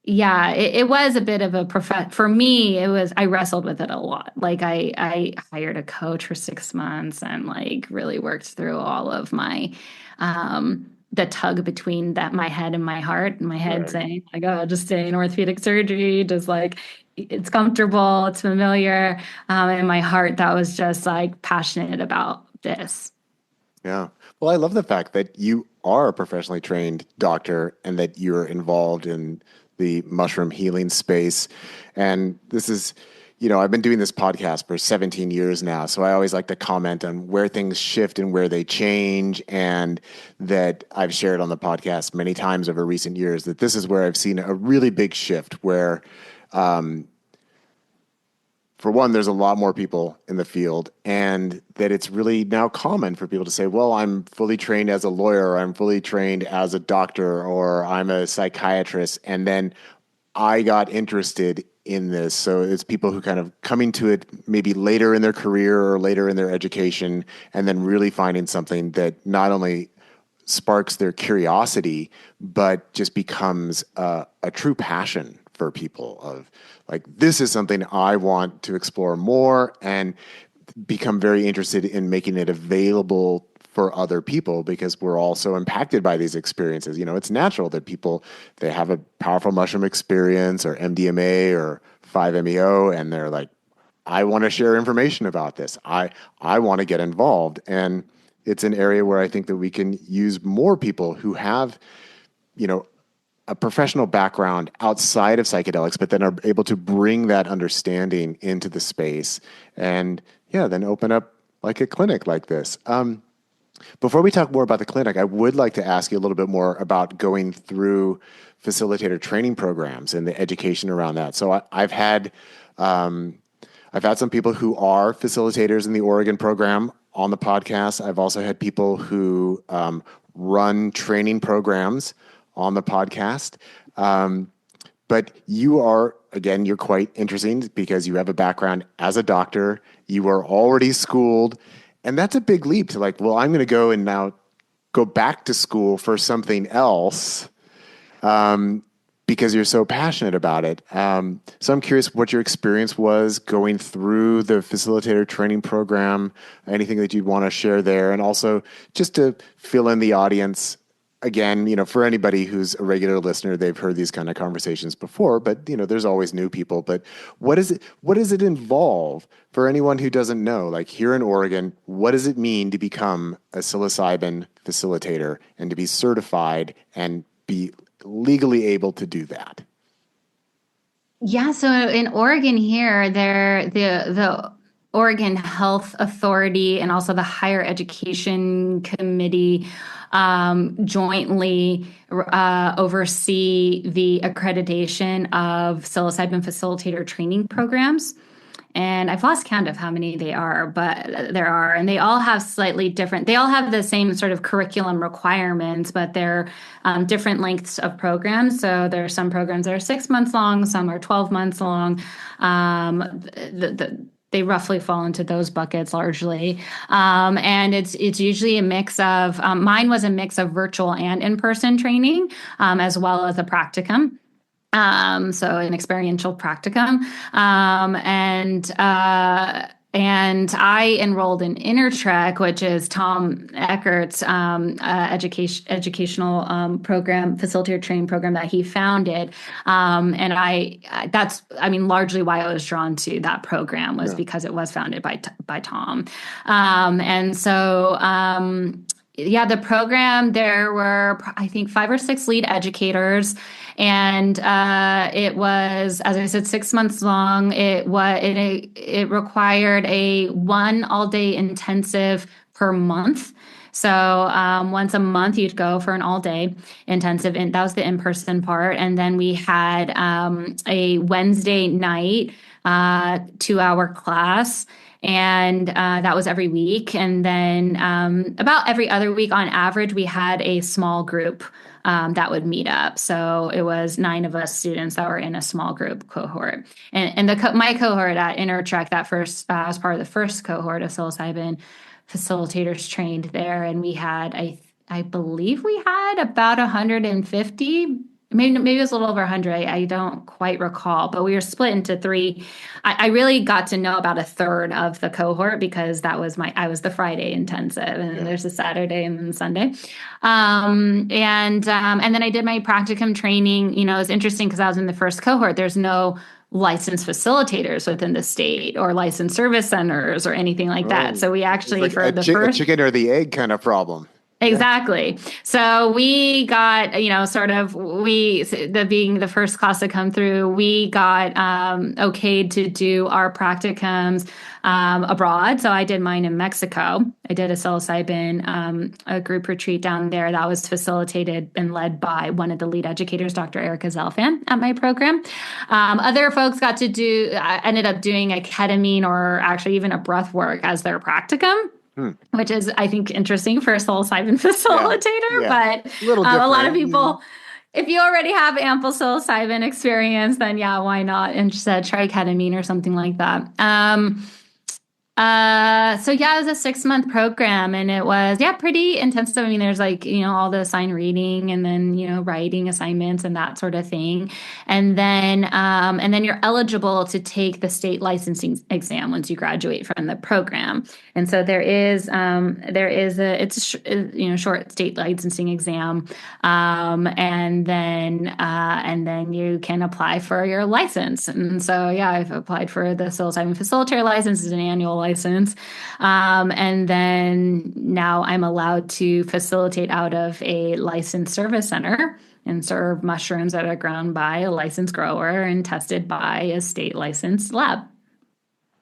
Yeah, it was a bit of a for me, it was, I wrestled with it a lot. Like I hired a coach for 6 months and like really worked through all of the tug between my head and my heart, and my head Right. saying like, oh, just stay in orthopedic surgery, just like it's comfortable, it's familiar. And my heart that was just like passionate about this. Yeah. Well, I love the fact that you are a professionally trained doctor and that you're involved in the mushroom healing space. And this is, I've been doing this podcast for 17 years now. So I always like to comment on where things shift and where they change. And that I've shared on the podcast many times over recent years that this is where I've seen a really big shift where, for one, there's a lot more people in the field, and that it's really now common for people to say, well, I'm fully trained as a lawyer, or I'm fully trained as a doctor, or I'm a psychiatrist. And then I got interested in this. So it's people who kind of coming to it maybe later in their career or later in their education, and then really finding something that not only sparks their curiosity, but just becomes a true passion for people of like, this is something I want to explore more and become very interested in making it available for other people because we're also impacted by these experiences. It's natural that people, they have a powerful mushroom experience or MDMA or 5-MeO, and they're like, I want to share information about this. I want to get involved. And it's an area where I think that we can use more people who have, a professional background outside of psychedelics, but then are able to bring that understanding into the space and then open up like a clinic like this. Before we talk more about the clinic, I would like to ask you a little bit more about going through facilitator training programs and the education around that. So I've had some people who are facilitators in the Oregon program on the podcast. I've also had people who run training programs on the podcast. But you're quite interesting because you have a background as a doctor. You are already schooled. And that's a big leap to like, well, I'm going to go and now go back to school for something else because you're so passionate about it. So I'm curious what your experience was going through the facilitator training program, anything that you'd want to share there. And also just to fill in the audience. Again, for anybody who's a regular listener, they've heard these kind of conversations before, but there's always new people. But what does it involve for anyone who doesn't know? Like here in Oregon, what does it mean to become a psilocybin facilitator and to be certified and be legally able to do that? Yeah, so in Oregon here, the Oregon Health Authority and also the Higher Education Committee jointly oversee the accreditation of psilocybin facilitator training programs. And I've lost count of how many they are, but there are, and they all have they all have the same sort of curriculum requirements, but they're different lengths of programs. So there are some programs that are 6 months long, some are 12 months long. They roughly fall into those buckets largely. And it's usually a mix of, mine was a mix of virtual and in-person training, as well as a practicum. So an experiential practicum. And I enrolled in InnerTrek, which is Tom Eckert's educational program, facilitator training program that he founded. And that's largely why I was drawn to that program was because it was founded by Tom. The program, there were, I think, 5 or 6 lead educators. And it was, as I said, 6 months long. It required a 1 all-day intensive per month. So once a month, you'd go for an all-day intensive, and that was the in-person part. And then we had a Wednesday night 2-hour class. And that was every week. And then about every other week on average, we had a small group that would meet up. So it was 9 of us students that were in a small group cohort. And my cohort at InnerTrek, that first, I was part of the first cohort of psilocybin facilitators trained there. And we had, I believe we had about 150. Maybe it was a little over 100. I don't quite recall, but we were split into 3. I really got to know about a third of the cohort because I was the Friday intensive, and there's a Saturday and then Sunday. And then I did my practicum training. It was interesting because I was in the first cohort. There's no licensed facilitators within the state or licensed service centers or anything like that. Oh, So we it's actually, like for the a first, chicken or the egg kind of problem. Yeah. exactly. So we got, sort of being the first class to come through, we got okayed to do our practicums abroad. So I did mine in Mexico. I did a psilocybin a group retreat down there that was facilitated and led by one of the lead educators, Dr. Erica Zelfan, at my program. Other folks got to ended up doing a ketamine or actually even a breath work as their practicum, Hmm. which is, I think, interesting for a psilocybin Yeah. facilitator. Yeah. But A little a lot of different. people, if you already have ample psilocybin experience, then yeah, why not? And just try ketamine or something like that. So yeah, it was a 6 month program and it was, yeah, pretty intensive. I mean, there's all the assigned reading and then, writing assignments and that sort of thing. And then you're eligible to take the state licensing exam once you graduate from the program. And so it's a short state licensing exam. And then you can apply for your license. And so, yeah, I've applied for the psilocybin facilitator license as an annual license. And then now I'm allowed to facilitate out of a licensed service center and serve mushrooms that are grown by a licensed grower and tested by a state licensed lab.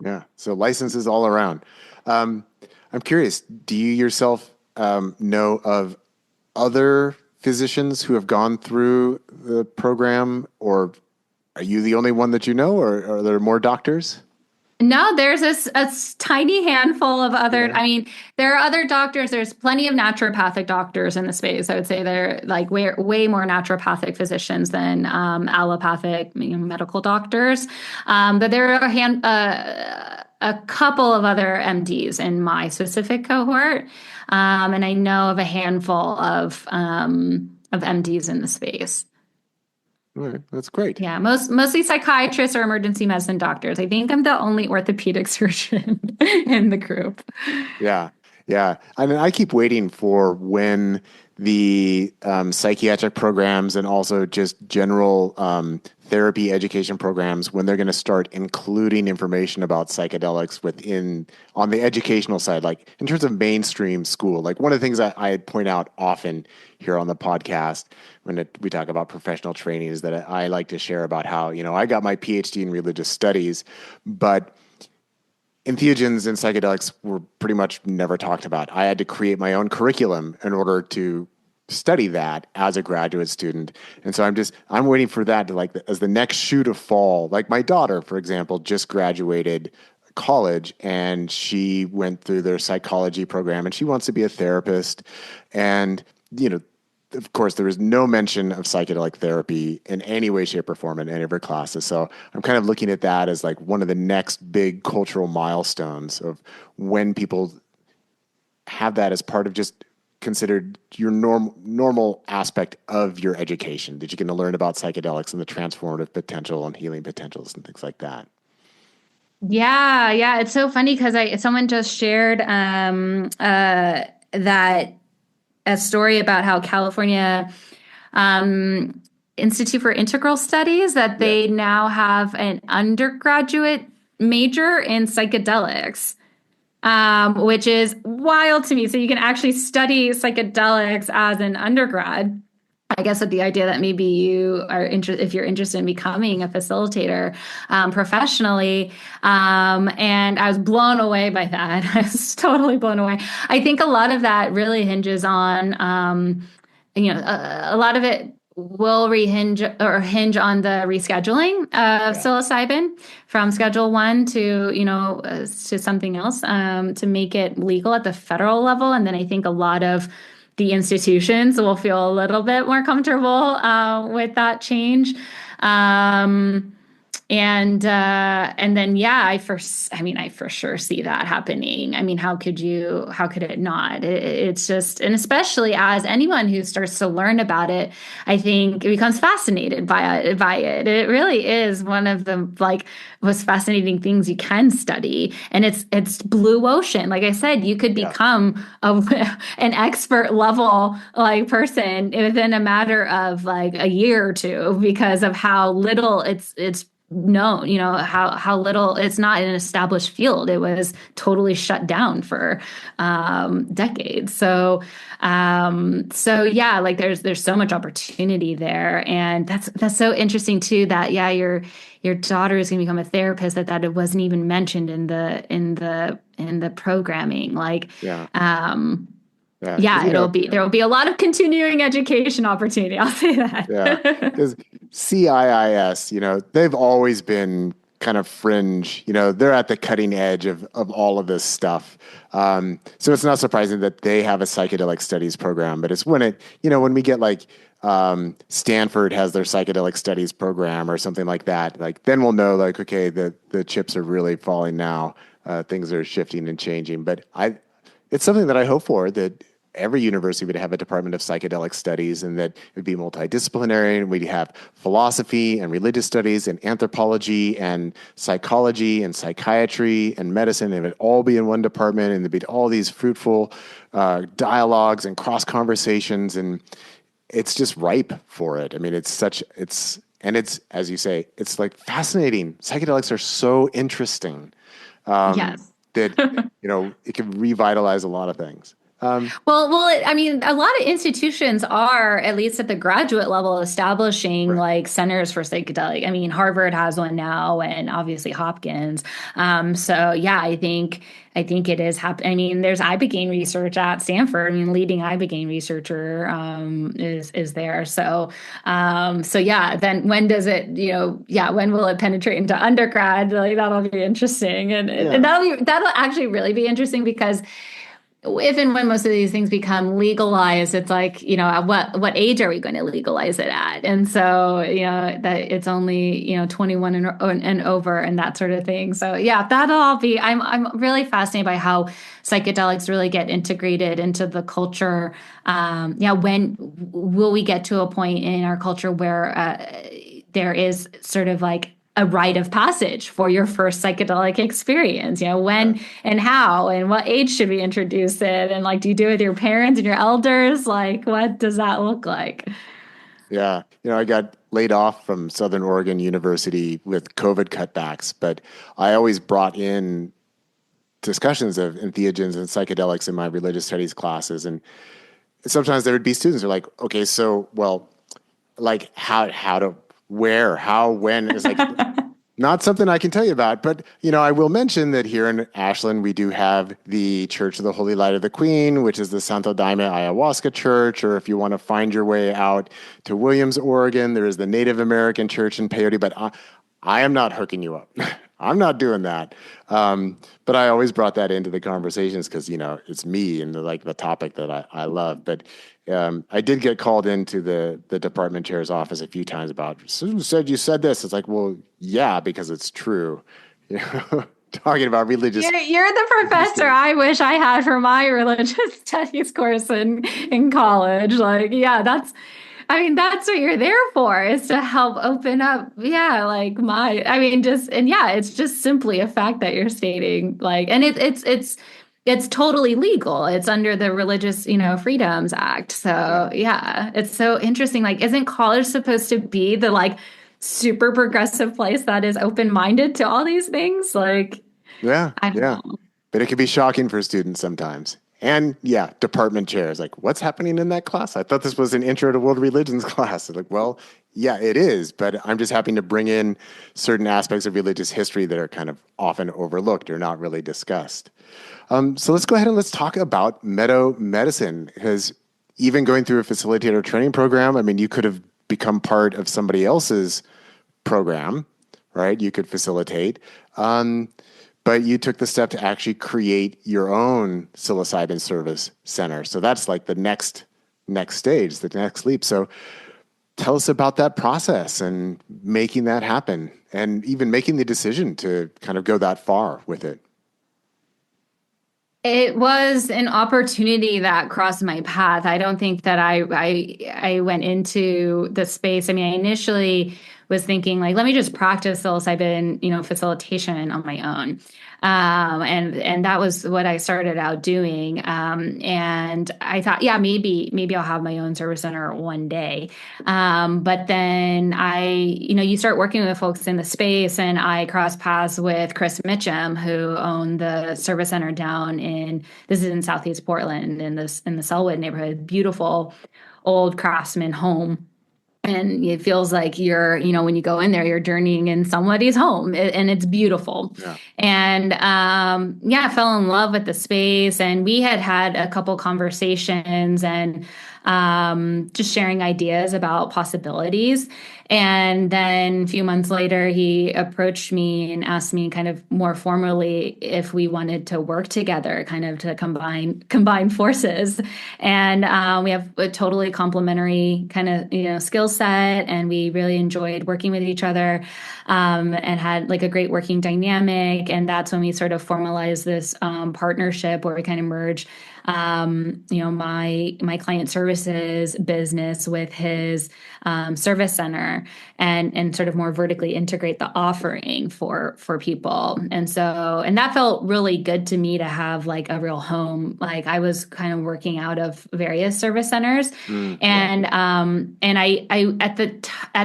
Yeah. So licenses all around. Um, I'm curious, do you yourself know of other physicians who have gone through the program, or are you the only one that you know, or are there more doctors? No, there's a tiny handful of other. Yeah. I mean, there are other doctors. There's plenty of naturopathic doctors in the space. I would say they're like way more naturopathic physicians than allopathic, medical doctors. But there are a couple of other MDs in my specific cohort, and I know of a handful of MDs in the space. All right. That's great. Yeah, mostly psychiatrists or emergency medicine doctors. I think I'm the only orthopedic surgeon in the group. Yeah, yeah. I mean, I keep waiting for when the psychiatric programs and also just general therapy education programs, when they're going to start including information about psychedelics within on the educational side, like in terms of mainstream school. Like one of the things I point out often here on the podcast when we talk about professional training is that I like to share about how, I got my PhD in religious studies, but entheogens and psychedelics were pretty much never talked about. I had to create my own curriculum in order to study that as a graduate student. And so I'm waiting for that to as the next shoe to fall. Like my daughter, for example, just graduated college and she went through their psychology program and she wants to be a therapist. And, of course, there was no mention of psychedelic therapy in any way, shape, or form in any of her classes. So I'm kind of looking at that as like one of the next big cultural milestones of when people have that as part of just considered your normal aspect of your education, that you're going to learn about psychedelics and the transformative potential and healing potentials and things like that. Yeah, yeah, it's so funny because someone just shared that a story about how California Institute for Integral Studies that Yeah. they now have an undergraduate major in psychedelics, which is wild to me. So you can actually study psychedelics as an undergrad. I guess with the idea that maybe you are interested, if you're interested in becoming a facilitator professionally. And I was blown away by that. I was totally blown away. I think a lot of that really hinges on, a lot of it will hinge on the rescheduling of Yeah. psilocybin from Schedule 1 to something else to make it legal at the federal level. And then I think a lot of the institutions will feel a little bit more comfortable with that change. And then yeah, I for sure see that happening. I mean, how could it not? It's just, and especially as anyone who starts to learn about it, I think it becomes fascinated by it. It really is one of the most fascinating things you can study, and it's blue ocean. Like I said, you could Yeah. become an expert level person within a matter of like a year or two because of how little it's known, how little, it's not an established field. It was totally shut down for decades. So yeah, like there's so much opportunity there. And that's so interesting too, that yeah, your daughter is going to become a therapist, that it wasn't even mentioned in the programming. Like, Yeah. um, Yeah. Because, yeah, there will be a lot of continuing education opportunity. I'll say yeah, that. because CIIS, they've always been kind of fringe. They're at the cutting edge of all of this stuff. So it's not surprising that they have a psychedelic studies program. But it's when we get like Stanford has their psychedelic studies program or something like that, like then we'll know like, okay, the chips are really falling now. Things are shifting and changing. But it's something that I hope for, that every university would have a department of psychedelic studies, and that it would be multidisciplinary, and we'd have philosophy and religious studies and anthropology and psychology and psychiatry and medicine, and it would all be in one department, and there'd be all these fruitful dialogues and cross conversations, and it's just ripe for it. I mean, it's as you say, it's like fascinating. Psychedelics are so interesting Yes. that it can revitalize a lot of things. I mean, a lot of institutions are, at least at the graduate level, establishing Right. like centers for psychedelic. I mean, Harvard has one now, and obviously Hopkins. So yeah, I think it is happening. I mean, there's ibogaine research at Stanford. I mean, leading ibogaine researcher is there. So yeah. Then when does it? Yeah, when will it penetrate into undergrad? Like that'll be interesting, and Yeah. that'll actually really be interesting, because if and when most of these things become legalized, it's like, at what age are we going to legalize it at? And so, that it's only, 21 and over and that sort of thing. So yeah, that'll all be, I'm really fascinated by how psychedelics really get integrated into the culture. Yeah. When will we get to a point in our culture where there is sort of like a rite of passage for your first psychedelic experience? Yeah. When and how and what age should we introduce it? And like, do you do it with your parents and your elders? Like, what does that look like? Yeah. I got laid off from Southern Oregon University with COVID cutbacks, but I always brought in discussions of entheogens and psychedelics in my religious studies classes. And sometimes there would be students who are like, okay, so, well, like how to, where, how, when. It's like, not something I can tell you about, but I will mention that here in Ashland we do have the Church of the Holy Light of the Queen, which is the Santo Daime Ayahuasca Church. Or if you want to find your way out to Williams, Oregon, there is the Native American Church in Peyote. But I am not hooking you up. I'm not doing that. But I always brought that into the conversations because it's me and the topic that I love. But I did get called into the department chair's office a few times about, Susan said you said this. It's like, well, yeah, because it's true. Talking about religious. You're the professor I wish I had for my religious studies course in college. Like, yeah, I mean, that's what you're there for, is to help open up. Yeah, like I mean, yeah, it's just simply a fact that you're stating, like, and it's totally legal. It's under the Religious, Freedoms Act. Yeah. So yeah, it's so interesting. Like, isn't college supposed to be the like super progressive place that is open-minded to all these things? Like, Yeah. I don't Yeah. know. But it can be shocking for students sometimes. And yeah, department chairs, like, what's happening in that class? I thought this was an intro to world religions class. Like, well, yeah, it is, but I'm just having to bring in certain aspects of religious history that are kind of often overlooked or not really discussed. So let's go ahead and let's talk about Meadow Medicine, because even going through a facilitator training program, I mean, you could have become part of somebody else's program, right? You could facilitate. But you took the step to actually create your own psilocybin service center. So that's like the next stage, the next leap. So tell us about that process and making that happen, and even making the decision to kind of go that far with it. It was an opportunity that crossed my path. I don't think that I went into the space. I mean, I initially was thinking like, let me just practice psilocybin, facilitation on my own. And that was what I started out doing. And I thought, yeah, maybe I'll have my own service center one day. But then you start working with folks in the space, and I crossed paths with Chris Mitchum, who owned the service center this is in Southeast Portland in the Selwood neighborhood, beautiful old craftsman home. And it feels like when you go in there, you're journeying in somebody's home, and it's beautiful. Yeah. And I fell in love with the space, and we had a couple conversations and just sharing ideas about possibilities. And then a few months later, he approached me and asked me kind of more formally if we wanted to work together, kind of to combine forces. And we have a totally complementary kind of skill set, and we really enjoyed working with each other, and had like a great working dynamic. And that's when we sort of formalized this partnership where we kind of merge my client services business with his service center, and sort of more vertically integrate the offering for people. And that felt really good to me, to have like a real home. Like I was kind of working out of various service centers, and I at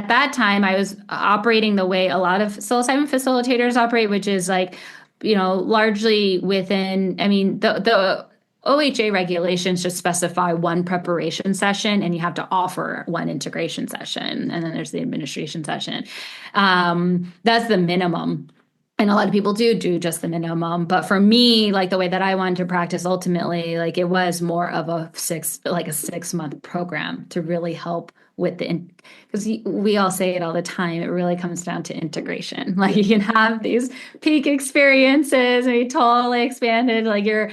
that time I was operating the way a lot of psilocybin facilitators operate, which is like, largely within, I mean, the OHA regulations just specify one preparation session, and you have to offer one integration session. And then there's the administration session. That's the minimum. And a lot of people do just the minimum. But for me, like the way that I wanted to practice ultimately, like it was more of a 6-month program to really help with because we all say it all the time, it really comes down to integration. Like you can have these peak experiences and be totally expanded, like you're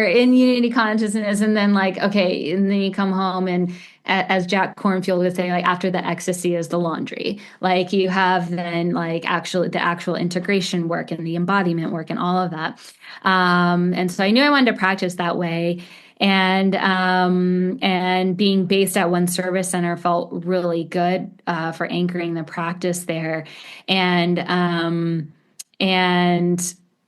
in unity consciousness, and then like, okay, and then you come home, and as Jack Kornfield would say, like after the ecstasy is the laundry. Like you have then like the actual integration work and the embodiment work and all of that. And so I knew I wanted to practice that way. And being based at one service center felt really good for anchoring the practice there. And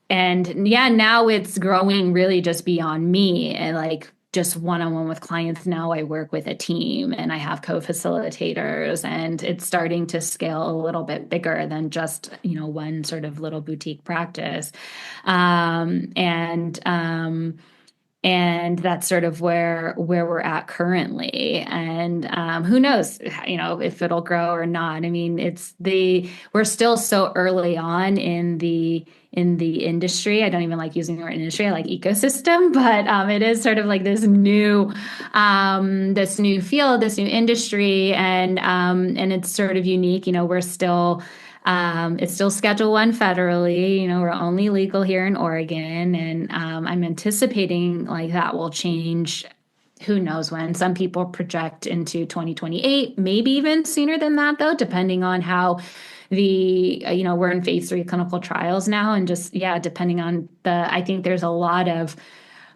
now it's growing really just beyond me, and like just one-on-one with clients. Now I work with a team, and I have co-facilitators, and it's starting to scale a little bit bigger than just, one sort of little boutique practice. And that's sort of where we're at currently. And who knows, if it'll grow or not. I mean, we're still so early on in the industry. I don't even like using the word industry. I like ecosystem, but it is sort of like this new field, this new industry, and it's sort of unique. We're still. It's still Schedule 1 federally. We're only legal here in Oregon, and I'm anticipating like that will change. Who knows when? Some people project into 2028, maybe even sooner than that, though, depending on how we're in phase 3 clinical trials now, and just depending on I think there's a lot of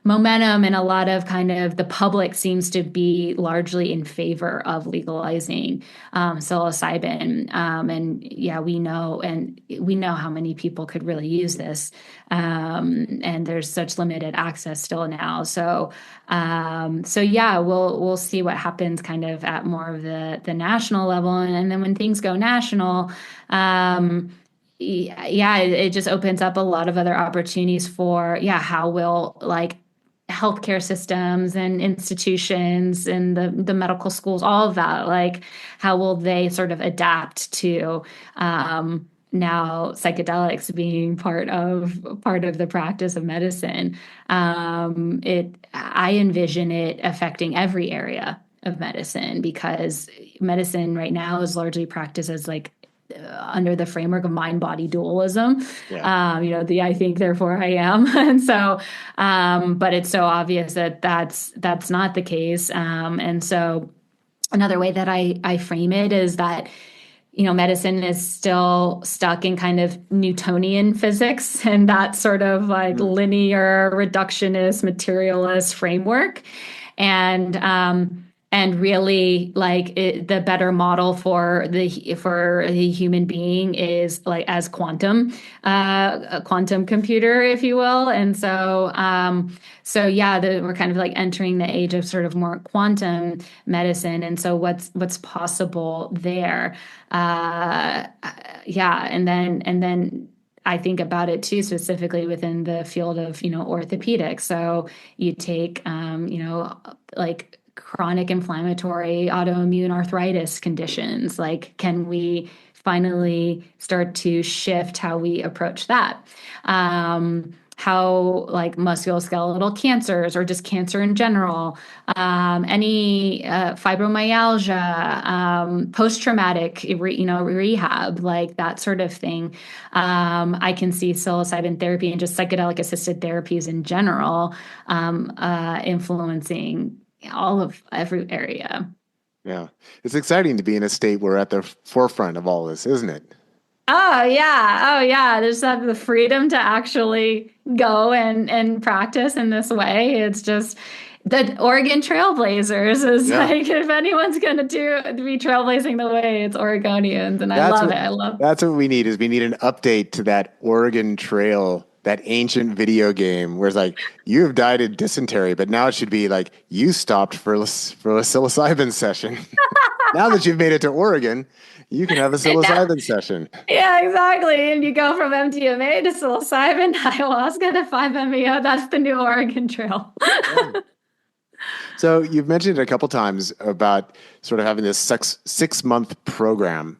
momentum, and a lot of kind of the public seems to be largely in favor of legalizing psilocybin. We know how many people could really use this. And there's such limited access still now. So we'll see what happens kind of at more of the national level. And then when things go national, it just opens up a lot of other opportunities for, how will like healthcare systems and institutions and the medical schools, all of that, like how will they sort of adapt to now psychedelics being part of the practice of medicine. I envision it affecting every area of medicine, because medicine right now is largely practiced as like under the framework of mind-body dualism. The I think, therefore I am. And so, but it's so obvious that that's not the case. And so another way that I frame it is that, medicine is still stuck in kind of Newtonian physics, and that sort of like linear, reductionist, materialist framework. And and really the better model for the human being is like as a quantum computer, if you will. And so yeah, we're kind of like entering the age of sort of more quantum medicine. And so what's possible there? Yeah, and then I think about it too, specifically within the field of, orthopedics. So you take, like chronic inflammatory autoimmune arthritis conditions. Like, can we finally start to shift how we approach that? How like musculoskeletal cancers or just cancer in general, any fibromyalgia, post-traumatic, rehab, like that sort of thing. I can see psilocybin therapy and just psychedelic assisted therapies in general influencing every area. Yeah. It's exciting to be in a state where we're at the forefront of all this, isn't it? Oh yeah. Oh yeah. There's that the freedom to actually go and practice in this way. It's just the Oregon Trailblazers is Yeah. like if anyone's gonna be trailblazing the way, it's Oregonians, and I That's love what it. I love. that's what we need is we need an update to that Oregon Trail, that ancient video game where it's like you have died of dysentery, but now it should be like you stopped for a psilocybin session. Now that you've made it to Oregon, you can have a And now, psilocybin session. yeah, exactly. And you go from MDMA to psilocybin, ayahuasca to 5-MeO. That's the new Oregon Trail. Yeah. So you've mentioned it a couple times about sort of having this 6 month program.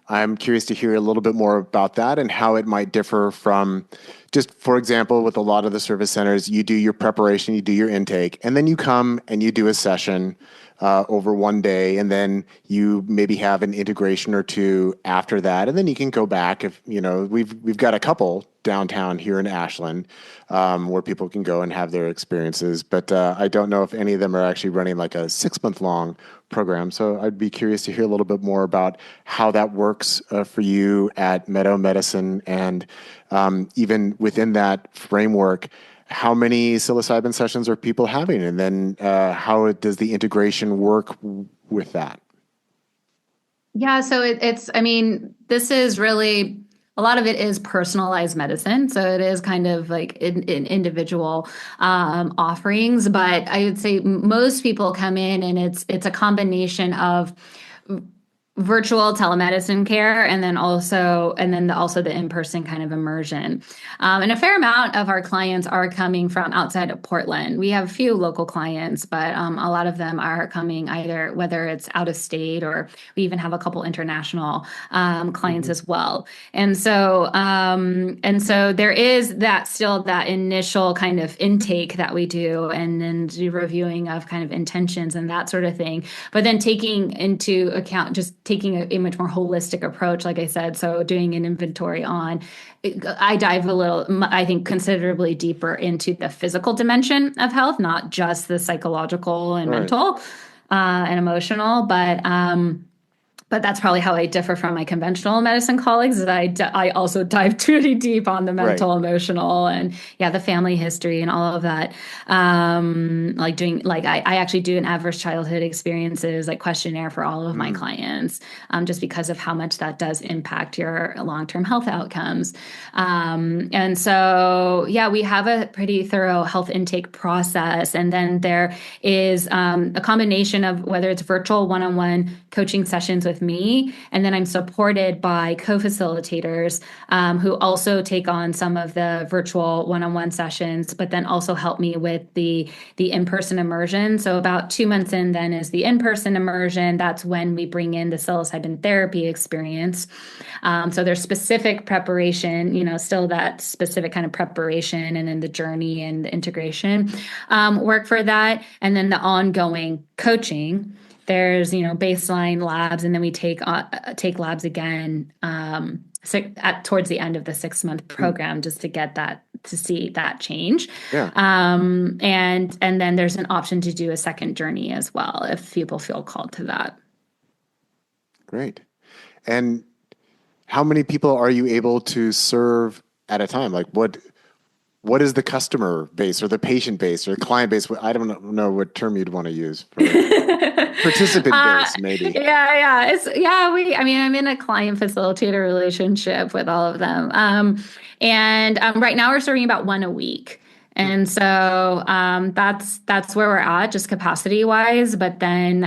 I'm curious to hear a little bit more about that and how it might differ from just, for example, with a lot of the service centers, you do your preparation, you do your intake, and then you come and you do a session over one day, and then you maybe have an integration or two after that, and then you can go back. If you know, we've got a couple downtown here in Ashland where people can go and have their experiences, but I don't know if any of them are actually running like a 6 month long program. So I'd be curious to hear a little bit more about how that works for you at Meadow Medicine, and even within that framework, how many psilocybin sessions are people having, and then how does the integration work with that? Yeah, so I mean, this is really a lot of it is personalized medicine. So it is kind of like in individual offerings, but I would say most people come in and it's a combination of virtual telemedicine care and then also the in-person kind of immersion, and a fair amount of our clients are coming from outside of Portland. We have a few local clients, but a lot of them are coming either whether it's out of state, or we even have a couple international clients Mhm. as well. And so there is that still that initial kind of intake that we do, and then do reviewing of kind of intentions and that sort of thing, but then taking into account just taking a much more holistic approach, like I said. So doing an inventory on, I dive a little, I think, considerably deeper into the physical dimension of health, not just the psychological and Right. mental and emotional, but that's probably how I differ from my conventional medicine colleagues, that I also dive pretty deep on the Right. mental, emotional, and yeah, the family history and all of that. Like doing, like I actually do an adverse childhood experiences like questionnaire for all of my Mm. clients, just because of how much that does impact your long-term health outcomes. And so, yeah, we have a pretty thorough health intake process. And then there is a combination of whether it's virtual one-on-one coaching sessions with me, and then I'm supported by co-facilitators who also take on some of the virtual one-on-one sessions, but then also help me with the in-person immersion. So about 2 months in, then is the in-person immersion. That's when we bring in the psilocybin therapy experience. So there's specific preparation, still that specific kind of preparation, and then the journey and the integration work for that, and then the ongoing coaching. There's baseline labs, and then we take labs again towards the end of the 6 month Mm. program, just to get that, to see that change. Yeah. And then there's an option to do a second journey as well if people feel called to that. Great. And how many people are you able to serve at a time? Like what is the customer base or the patient base or the client base? I don't know what term you'd want to use for participant base, maybe. I mean, I'm in a client facilitator relationship with all of them. Right now we're serving about one a week. And so that's where we're at, just capacity wise. But then,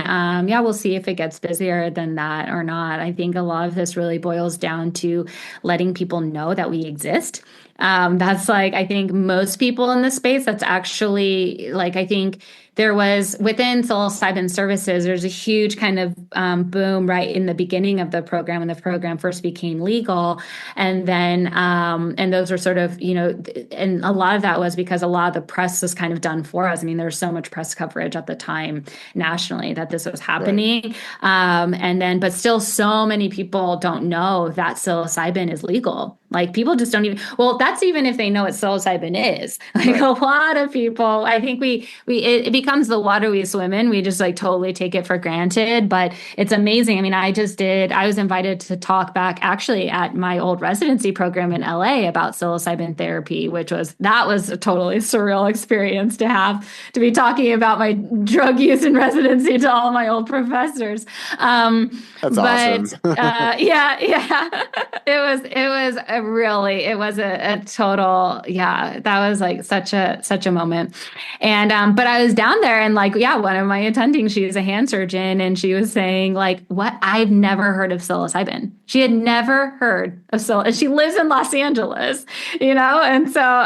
we'll see if it gets busier than that or not. I think a lot of this really boils down to letting people know that we exist. That's like, I think most people in this space, that's actually like, I think there was within psilocybin services, there's a huge kind of boom right in the beginning of the program when the program first became legal. And then, and those were sort of, and a lot of that was because a lot of the press was kind of done for us. I mean, there was so much press coverage at the time nationally that this was happening. Right. But still so many people don't know that psilocybin is legal. Like people just don't even, well, that's even if they know what psilocybin is. Like right. A lot of people, I think it becomes the water we swim in. We just like totally take it for granted, but it's amazing. I mean, I was invited to talk back actually at my old residency program in LA about psilocybin therapy, that was a totally surreal experience to be talking about my drug use in residency to all my old professors. That's awesome. It was a total, that was like such a moment. But I was down there and like, one of my attending, she's a hand surgeon and she was saying like, what? I've never heard of psilocybin. She had never heard of psilocybin. She lives in Los Angeles, and so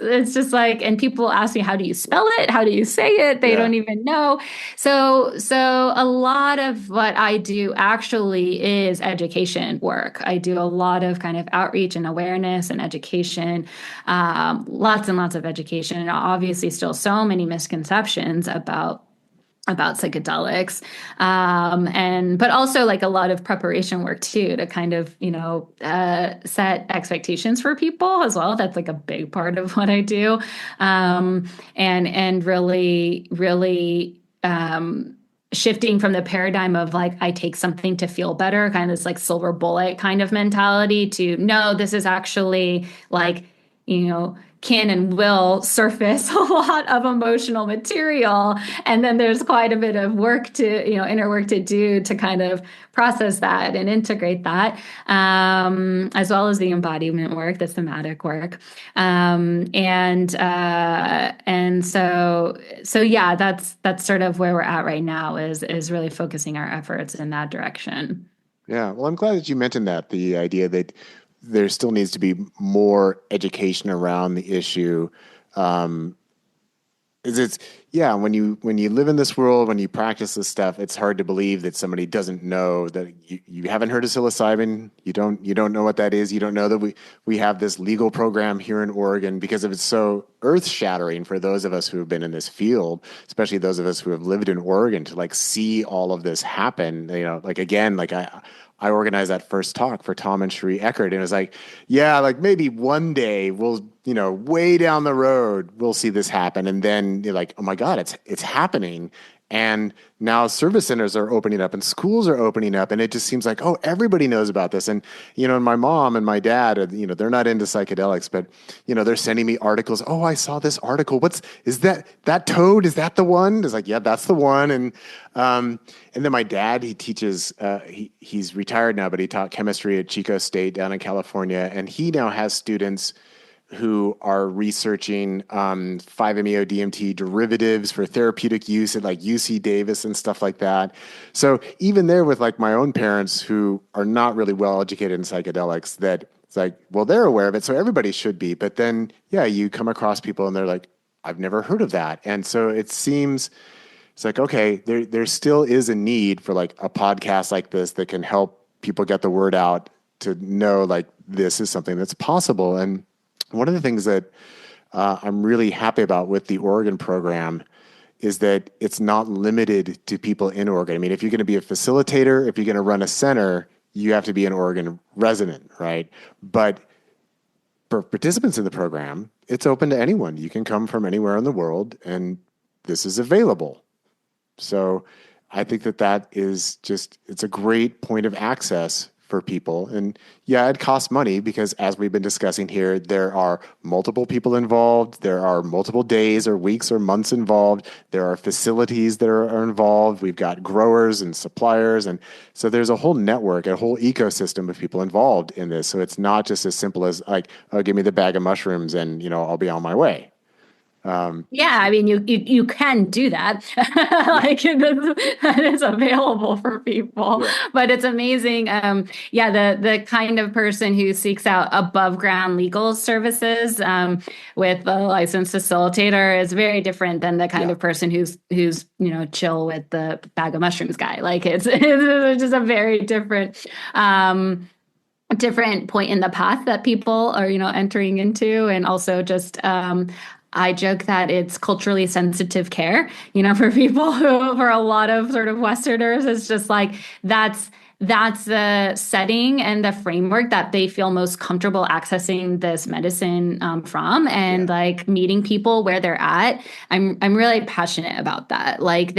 it's just like, and people ask me, how do you spell it? How do you say it? They don't even know. So a lot of what I do actually is education work. I do a lot of kind of outreach and awareness and education, lots and lots of education, and obviously still so many misconceptions about psychedelics, but also like a lot of preparation work too, to kind of, set expectations for people as well. That's like a big part of what I do. And really, shifting from the paradigm of like, I take something to feel better, kind of this like silver bullet kind of mentality to no, this is actually like, can and will surface a lot of emotional material. And then there's quite a bit of work inner work to do to kind of process that and integrate that, as well as the embodiment work, the somatic work. That's sort of where we're at right now is really focusing our efforts in that direction. Yeah. Well, I'm glad that you mentioned that, the idea that there still needs to be more education around the issue. When you live in this world, when you practice this stuff, it's hard to believe that somebody doesn't know that you haven't heard of psilocybin. You don't know what that is. You don't know that we have this legal program here in Oregon, because if it's so earth shattering for those of us who have been in this field, especially those of us who have lived in Oregon, to like see all of this happen, I organized that first talk for Tom and Cherie Eckert, and it was like, like maybe one day we'll, way down the road, we'll see this happen. And then you're like, oh my God, it's happening. And now service centers are opening up and schools are opening up. And it just seems like, oh, everybody knows about this. And, my mom and my dad, they're not into psychedelics, but, they're sending me articles. Oh, I saw this article. Is that toad? Is that the one? It's like, yeah, that's the one. And then my dad, he teaches, he's retired now, but he taught chemistry at Chico State down in California. And he now has students who are researching 5-MeO-DMT derivatives for therapeutic use at like UC Davis and stuff like that. So even there with like my own parents who are not really well educated in psychedelics, that it's like, well, they're aware of it, so everybody should be. But then, you come across people and they're like, I've never heard of that. And so it seems, it's like, okay, there still is a need for like a podcast like this that can help people get the word out to know like this is something that's possible. And one of the things that I'm really happy about with the Oregon program is that it's not limited to people in Oregon. I mean, if you're going to be a facilitator, if you're going to run a center, you have to be an Oregon resident, right? But for participants in the program, it's open to anyone. You can come from anywhere in the world, and this is available. So I think that is just, it's a great point of access for people. And yeah, it costs money because, as we've been discussing here, there are multiple people involved. There are multiple days or weeks or months involved. There are facilities that are involved. We've got growers and suppliers. And so there's a whole network, a whole ecosystem of people involved in this. So it's not just as simple as like, oh, give me the bag of mushrooms and, I'll be on my way. Yeah, I mean, you can do that. Yeah. Like that is available for people, Yeah. but it's amazing. Yeah, the kind of person who seeks out above ground legal services with a licensed facilitator is very different than the kind Yeah. of person who's chill with the bag of mushrooms guy. Like it's just a very different point in the path that people are entering into, and also just I joke that it's culturally sensitive care, for people who, for a lot of sort of Westerners, it's just like that's the setting and the framework that they feel most comfortable accessing this medicine from, and Yeah. like meeting people where they're at. I'm really passionate about that. Like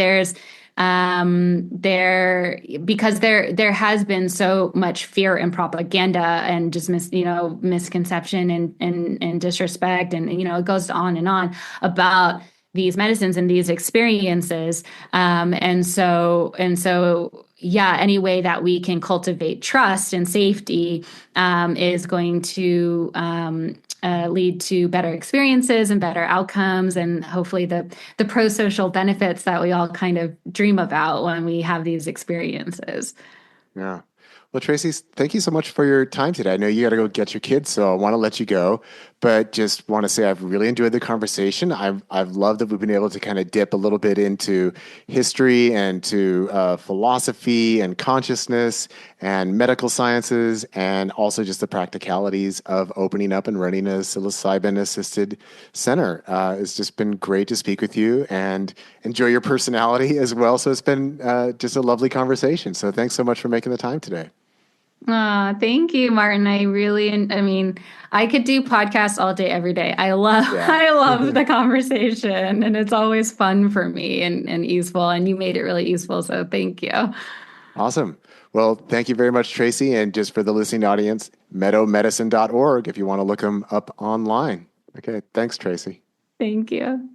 because there has been so much fear and propaganda and just misconception and disrespect, and it goes on and on about these medicines and these experiences, and so yeah, any way that we can cultivate trust and safety is going to lead to better experiences and better outcomes, and hopefully the pro-social benefits that we all kind of dream about when we have these experiences. Yeah. Well, Tracy, thank you so much for your time today. I know you got to go get your kids, so I want to let you go, but just want to say I've really enjoyed the conversation. I've loved that we've been able to kind of dip a little bit into history and to philosophy and consciousness and medical sciences, and also just the practicalities of opening up and running a psilocybin assisted center. It's just been great to speak with you and enjoy your personality as well. So it's been just a lovely conversation. So thanks so much for making the time today. Thank you, Martin. I mean, I could do podcasts all day, every day. Yeah. I love the conversation, and it's always fun for me and useful. And you made it really useful. So thank you. Awesome. Well, thank you very much, Tracy. And just for the listening audience, meadowmedicine.org if you want to look them up online. Okay. Thanks, Tracy. Thank you.